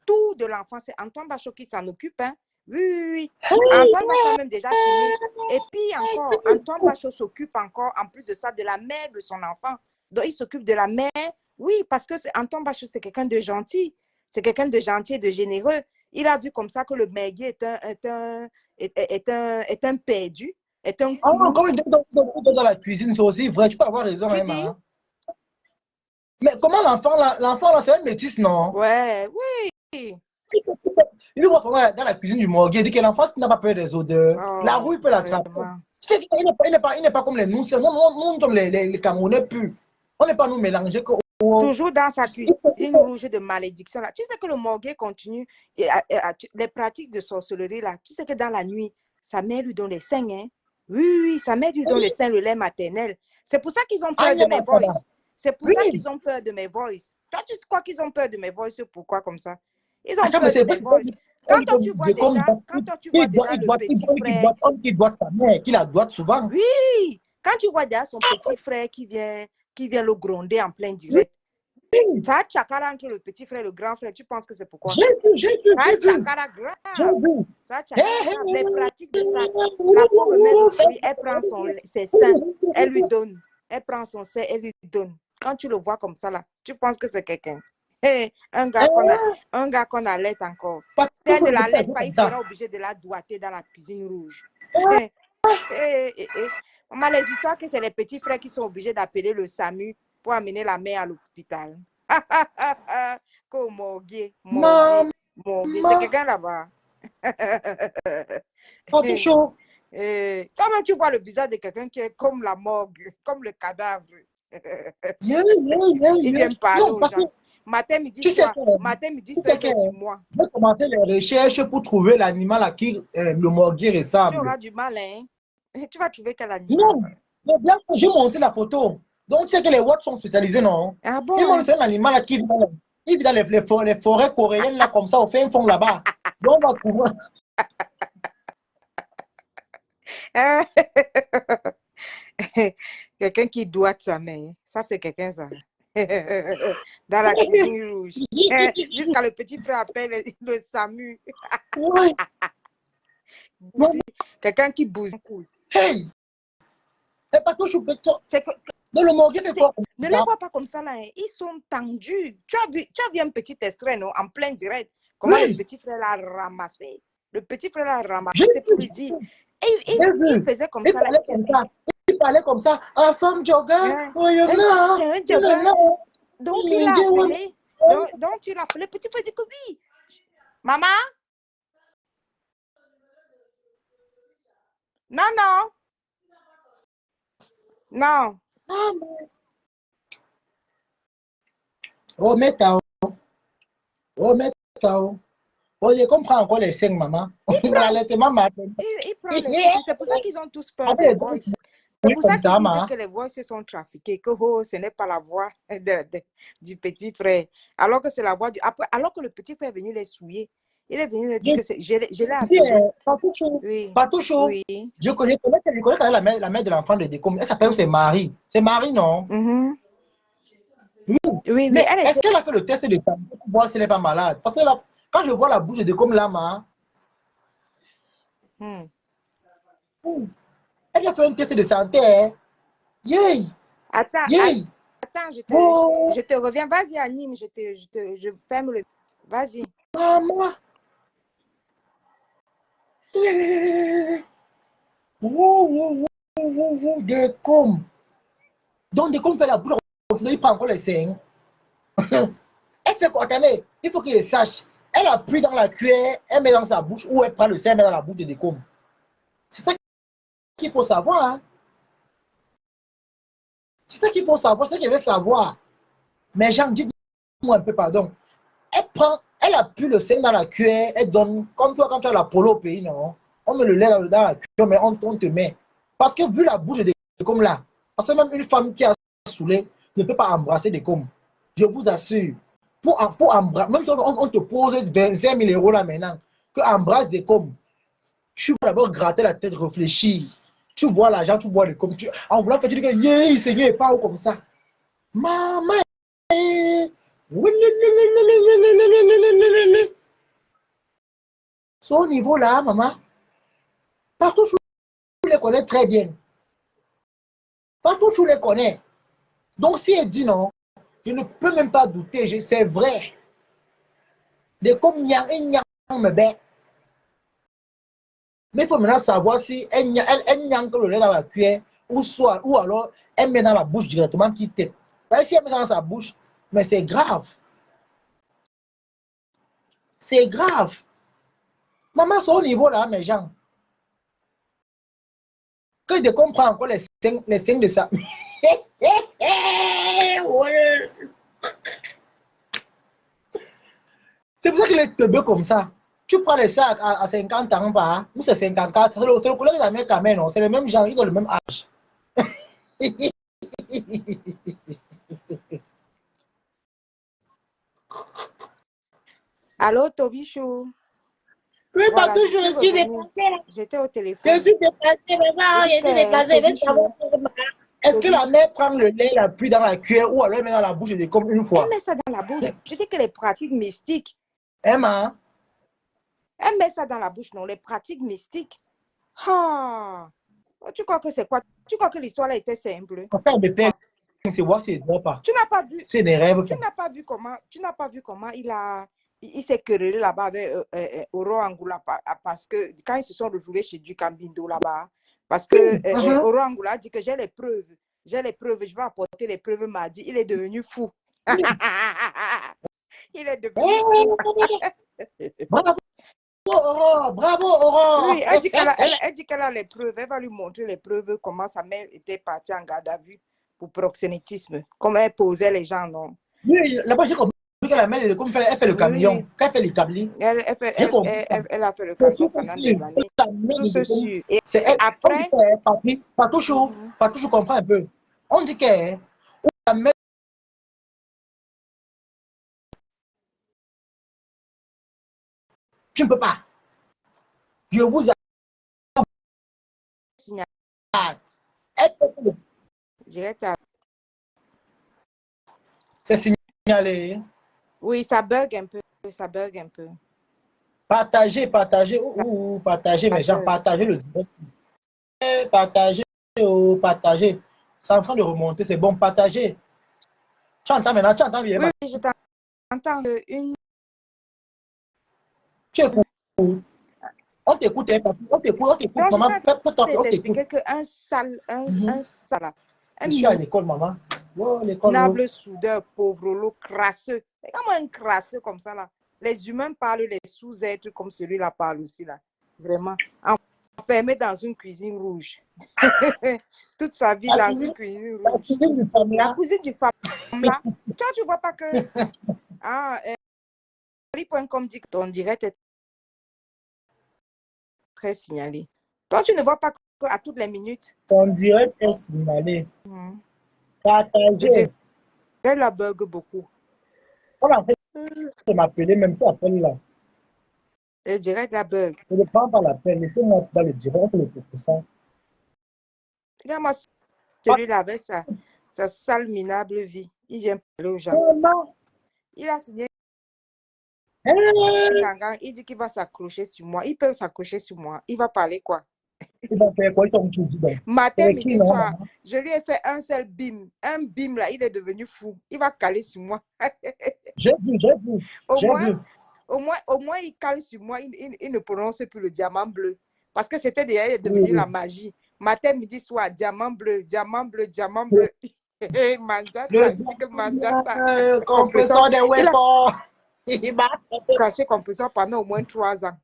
tout de l'enfant, c'est Antoine Bachar qui s'en occupe. Hein? Oui. Antoine Bachar a même déjà fini. Et puis encore, Antoine Bachar s'occupe encore, en plus de ça, de la mère de son enfant. Donc, il s'occupe de la mère. Oui, parce que Antoine Bachar, c'est quelqu'un de gentil. C'est quelqu'un de gentil et de généreux. Il a vu comme ça que le Merguier est un perdu, est un clou. Comme il dans la cuisine, c'est aussi vrai. Tu peux avoir raison, tu dis? Hein? Mais comment l'enfant, là, c'est un métis, non? Ouais, oui. Il va dans la cuisine du morgue. Il dit que l'enfant n'a pas peur des odeurs. La rouille peut l'attraper. Il n'est pas comme les nous. Nous sommes les Camerounais purs. On n'est pas nous mélangés. Toujours dans sa cuisine rouge de malédiction. Là. Tu sais que le morgue continue les pratiques de sorcellerie. Là. Tu sais que dans la nuit, sa mère lui donne les seins. Hein? Oui, sa mère lui donne les seins, le lait maternel. C'est pour ça qu'ils ont peur de mes voices. C'est pour ça qu'ils ont peur de mes voices. Toi, tu sais quoi qu'ils ont peur de mes voices? Pourquoi comme ça? Ils ont peur de mes voices. Quand toi, tu vois déjà le petit frère... Qui doit sa mère, qui la doit souvent. Oui, quand tu vois déjà son petit frère qui vient le gronder en plein direct. Ça a tchakara entre le petit frère et le grand frère. Tu penses que c'est pourquoi? J'ai vu. Ça a tchakara grave. Ça a tchakara grave. Les pratiques de ça. La pauvre mère d'aujourd'hui, elle prend ses seins, elle lui donne. Elle prend son sein, elle lui donne. Quand tu le vois comme ça, là, tu penses que c'est quelqu'un. Un gars qu'on allait encore. Si elle ne l'allait pas, il sera obligé de la doigter dans la cuisine rouge. Maman, les histoires que c'est les petits frères qui sont obligés d'appeler le SAMU pour amener la mère à l'hôpital. Comme morguier. C'est quelqu'un là-bas. Chaud. Comment tu vois le visage de quelqu'un qui est comme la morgue, comme le cadavre. Il vient me parler aux gens. Matin, midi, soir. Matin, midi, soir, il est sur moi. Je vais commencer les recherches pour trouver l'animal à qui le morguier ressemble. Tu auras du mal, hein? Tu vas trouver quel animal? Non, bien, j'ai monté la photo. Donc, tu sais que les Watts sont spécialisés, non? Ah bon? Ils montrent un animal qui vit dans les forêts coréennes, là, comme ça, au fin fond là-bas. Donc, on va trouver. Quelqu'un qui doit sa main. Ça, c'est quelqu'un, ça. Dans la cuisine rouge. Jusqu'à le petit frère appelle le SAMU. Quelqu'un qui bouse. Hey! C'est pas toujours béton. Non, le morgue fait quoi? Ne les vois pas comme ça, là. Hein. Ils sont tendus. Tu as vu un petit extrait, non? En plein direct. Comment le petit frère l'a ramassé. Le petit frère l'a ramassé pour lui dire. Il faisait comme ça. Il parlait comme ça. En femme jogger. Donc, tu l'as appelé. Donc, tu l'as appelé. Petit frère dit que oui. Maman? Non. Non. Oh, métao. Oh, je comprends encore les 5, maman. Il prend les seins. C'est pour ça qu'ils ont tous peur des voices. C'est pour ça qu'ils disaient que les voix se sont trafiquées, que ce n'est pas la voix du petit frère. Alors que c'est la voix alors que le petit frère est venu les souiller. Il est venu leur dire que je l'ai appelé. Patoucho. Oui. Je connais la mère de l'enfant de Décom. Elle s'appelle, c'est Marie. C'est Marie, non? Oui, mais est-ce qu'elle a fait le test de santé pour voir si elle n'est pas malade? Parce que là, quand je vois la bouche de Décom là, elle a fait un test de santé. Hein? Yay! Attends, je te reviens. Vas-y, Anime, je ferme le... Vas-y. Maman! Décom. Donc, Décom fait la boule il prend encore les seins. Elle fait quoi? Attendez, il faut qu'il sache. Elle appuie dans la cuillère, elle met dans sa bouche, ou elle prend le sein, elle met dans la bouche de Décom. C'est ça qu'il faut savoir. Hein? C'est ça qu'il faut savoir, c'est ça qu'il veut savoir. Mais Jean, dites-moi un peu, pardon. Elle appuie le sein dans la cuillère, elle donne, comme toi quand tu as la polo au pays, non? On met le lait dans la cuillère, mais on te met. Parce que vu la bouche de Décom là, parce que même une femme qui a saoulé ne peut pas embrasser Décom. Je vous assure. Pour embrasser, même si on te pose 25 000 euros là maintenant, que embrasse Décom, tu vas d'abord gratter la tête, réfléchir. Tu vois l'argent, tu vois Décom. En voulant faire, tu dis que yeah, Seigneur, pas comme ça. Maman, c'est au niveau là, maman. Partout, je les connais très bien. Partout, je les connais. Donc, si elle dit non, je ne peux même pas douter, c'est vrai. De comme Nyang et Nyang me bet. Mais il faut maintenant savoir si elle Nyang le lait dans la cuillère ou alors elle met dans la bouche directement qui tête. Parce que si elle met dans sa bouche, mais c'est grave. C'est grave. Maman, c'est au niveau là, mes gens. Que de comprendre encore les signes de ça. C'est pour ça qu'il est teubé comme ça. Tu prends les sacs à 50 ans, bah, ou c'est 54, c'est le collègue de la même quand même, non? C'est le même genre, ils ont le même âge. Allô, Tobichou. Oui, Voilà, partout, je suis je suis revenue. déplacée. J'étais au Je téléphone. suis déplacée, Je maman, dis je suis que déplacée. Tobichou, Est-ce que la mère prend le lait, la pluie dans la cuillère ou alors elle met dans la bouche de comme une elle fois? met ça dans la bouche. Je dis que les pratiques mystiques. Emma, Elle met ça dans la bouche, non, les pratiques mystiques. Ah, tu crois que c'est quoi? Tu crois que l'histoire là était simple? en termes de père, c'est voir si ne pas. Tu n'as pas vu, C'est des rêves. tu n'as pas vu comment il s'est querellé là-bas avec Oro Angoula parce que quand ils se sont retrouvés chez Dukambindo là-bas, parce que Oro Angoula dit que j'ai les preuves, je vais apporter les preuves mardi. Il est devenu fou. Il est devenu fou. Bravo, Aurore, bravo, Aurore. Oui, elle dit qu'elle a les preuves. Elle va lui montrer les preuves, comment sa mère était partie en garde à vue pour proxénétisme. Comment elle posait les gens, non? Oui, là-bas, j'ai compris que la mère, comme elle fait le camion, Oui, quand elle fait l'établi. J'ai compris ça. elle a fait le C'est camion sûr, pendant sûr. des années. La mère Tout ce de sûr. Et c'est elle. On dit après, que pas toujours comprend un peu. On dit que la mère, tu ne peux pas. Je vous attends. Elle peut le- C'est signalé. oui, ça bug un peu. Ça bug un peu. Partagez, partagez, Ça mes gens, bug. partagez le direct. Partagez, partagez. C'est en train de remonter, c'est bon, partagez. Tu entends maintenant, tu entends bien. Oui, oui, je t'entends. Tu écoutes. On t'écoute, on t'écoute, Donc, maman, j'étais en train de on t'écoute. t'expliquer qu'un sale, un sale, Je un suis à l'école, maman. Oh, l'école, oh. minable soudeur, pauvre, lot, crasseux. C'est comme un crasseux comme ça, là. Les humains parlent, les sous-êtres comme celui-là parlent aussi, là. Vraiment. Enfermé dans une cuisine rouge. Toute sa vie dans une cuisine La rouge. cuisine du femme La là. cousine du femme, là. Toi, tu vois pas que... Ah, Paris.com dit que ton direct est très signalé. Toi, tu ne vois pas qu'à toutes les minutes. Ton direct est signalé. Le Partagez. direct la bug beaucoup. On a fait de m'appeler, même pas appel là. Le direct la bug. Je ne prends pas la peine. Laissez-moi dans le direct, on le fait pour ça. Regarde-moi celui-là avec sa sale minable vie. Il vient parler aux gens. Maman. Il a signé Hein? un gangan. Il dit qu'il va s'accrocher sur moi. Il peut s'accrocher sur moi. Il va parler quoi? Il va faire quoi? Ils sont tout dit donc. Matin, C'est qui, midi, non, soir, maman? je lui ai fait un seul bim. Un bim là, il est devenu fou. Il va caler sur moi. J'ai vu, j'ai vu, Au j'ai moins, vu. au moins, il cale sur moi. Il ne prononce plus le diamant bleu. Parce que c'était déjà devenu Oui. la magie. Matin, midi, soir, diamant bleu, diamant bleu, diamant bleu. Manjata, il dit que Manjata, compresseur des il a weapons. Il m'a craché compresseur pendant au moins 3 ans.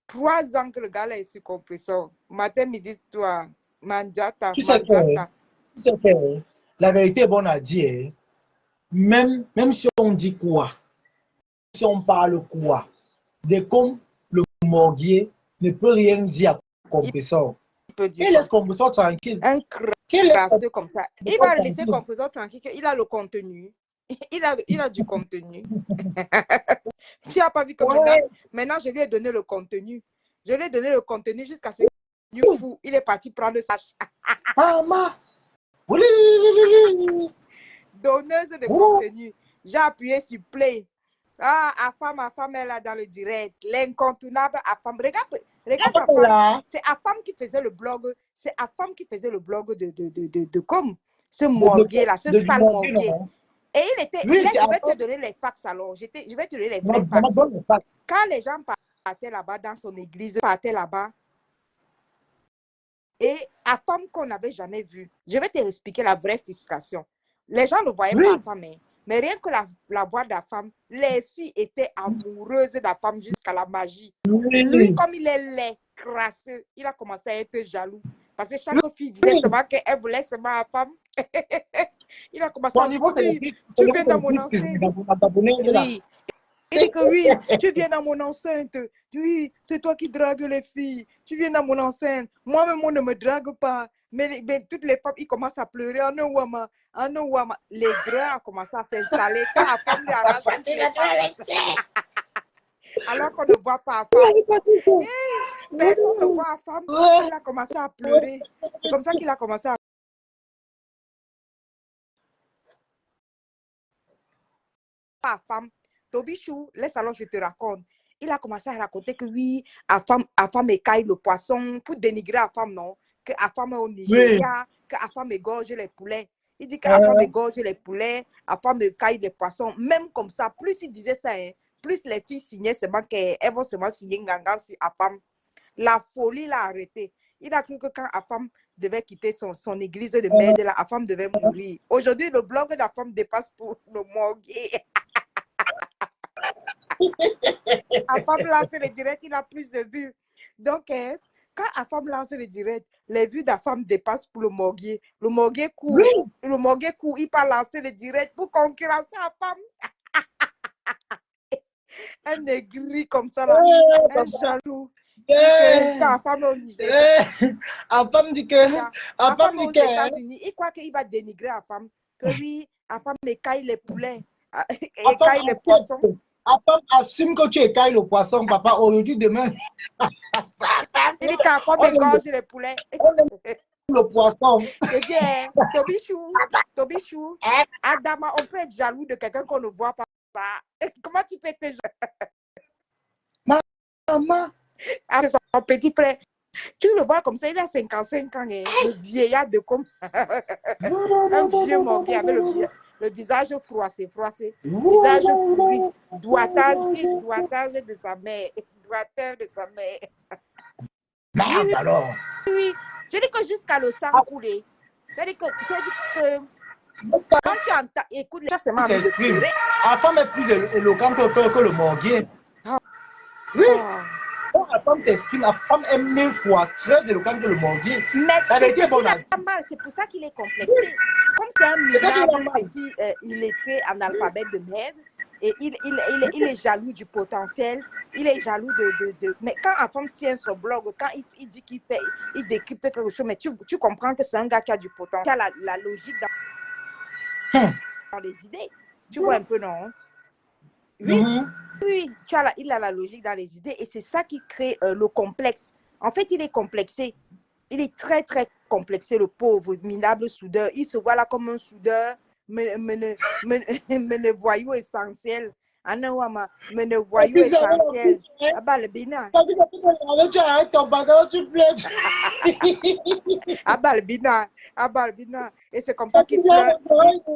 3 ans que le gars là est sur compresseur. Matin, midi, toi, Manjata, Tu sais quoi? Manjata. Tu sais quoi? La vérité est bonne à dire. Même si on dit quoi, si on parle quoi, dès comme le morguier ne peut rien dire à compresseur. Il peut dire Il quoi? laisse compresseur tranquille. Un Qu'il laisse crasseux comme ça. Il compresseur va le laisser tranquille. compresseur tranquille. Il a le contenu. Il a du contenu. Tu n'as pas vu que Ouais. maintenant, je lui ai donné le contenu. Je lui ai donné le contenu jusqu'à ce qu'il est fou. Il est parti prendre sa Maman. Oui. donneuse de contenu. J'ai appuyé sur play. Ah, Afam est là dans le direct. L'incontournable Afam. Regarde Afam. C'est Afam qui faisait le blog. C'est Afam qui faisait le blog de comme ce morguet là, ce sale morguet. Et il était. Oui, là, je vais te donner les fax alors. Je vais te donner les vrais fax. Quand les gens partaient là-bas dans son église, partaient là-bas. Et Afam qu'on n'avait jamais vu. Je vais te expliquer la vraie frustration. Les gens ne voyaient pas Afam, mais rien que la voix d'Afam, les filles étaient amoureuses d'Afam jusqu'à la magie. Oui. Lui, comme il est laid, crasseux, il a commencé à être jaloux. Parce que chaque fille disait seulement qu'elle voulait seulement Afam. Il a commencé à dire, tu viens dans mon enceinte. Oui. Il dit que oui, tu viens dans mon enceinte. Oui, c'est toi qui dragues les filles. Tu viens dans mon enceinte. Moi-même, on ne me drague pas. Mais toutes les femmes, ils commencent à pleurer. Oh non, Wama. Oh non, Wama. Les grands ont commencé à s'installer. Quand la femme lui arrache toutes les femmes. Alors qu'on ne voit pas la femme. Personne ne voit la femme. Il a commencé à pleurer. C'est comme ça qu'il a commencé à la femme. Tobichou, laisse alors je te raconte. Il a commencé à raconter que oui, Afam écaille le poisson pour dénigrer Afam, non? Que Afam est au Nigeria, que Afam égorge les poulets. Il dit qu'Afam égorge les poulets, Afam écaille les poissons. Même comme ça, plus il disait ça, hein, plus les filles signaient seulement qu'elles vont seulement signer Ngangan sur Afam. La folie l'a arrêté. Il a cru que quand Afam devait quitter son église de merde, là, Afam devait mourir. Aujourd'hui, le blog d'Afam dépasse pour le morguer. Afam lance le direct, il a plus de vues. Donc, quand Afam lance le direct, les vues d'Afam dépassent pour le morguier. Le morguier court. Oui. Le morguier court, il peut lancer le direct pour concurrencer Afam. Un aigri comme ça, là. Un jaloux. Quand Afam est au Nigeria. Afam dit que. Afam est aux États-Unis. Il croit qu'il va dénigrer Afam. Que oui, Afam écaille les poulets. Écaille les poissons. Afam assume que tu écailles le poisson, papa. Aujourd'hui, demain. Il dit qu'Afam égorge les poulets. Le poisson. Je dis, Tobichou, Adama, on peut être jaloux de quelqu'un qu'on ne voit pas. Comment tu peux être jaloux? Maman. Ah, son petit frère. Tu le vois comme ça, il a 55 ans, le vieillard de comme un vieux morguet avec le visage froissé, visage pourri, doigtage de sa mère, doigteur de sa mère. Merde oui, alors. Oui, je dis que jusqu'à le sang coulé. Je dis que quand tu entends, écoute, les c'est mal. La femme est plus éloquente que le morguier. Oui. Quand la femme s'exprime, la femme est 1000 fois très éloquente que le morguier. Mais c'est pas mal, c'est pour ça qu'il est complexé. Comme c'est un minable petit illettré analphabète de merde, et il est jaloux du potentiel, il est jaloux de... Mais quand la femme tient son blog, quand il dit il décrypte quelque chose, mais tu comprends que c'est un gars qui a du potentiel, qui a la logique dans les idées. Tu vois un peu, non? Oui. Oui, il a la logique dans les idées et c'est ça qui crée le complexe. En fait, il est complexé. Il est très, très complexé, le pauvre, minable soudeur. Il se voit là comme un soudeur, mais le voyou essentiel. Mais le voyou essentiel. Ah bah, le bina. Ah bah, le bina. Et c'est comme ça qu'il pleure.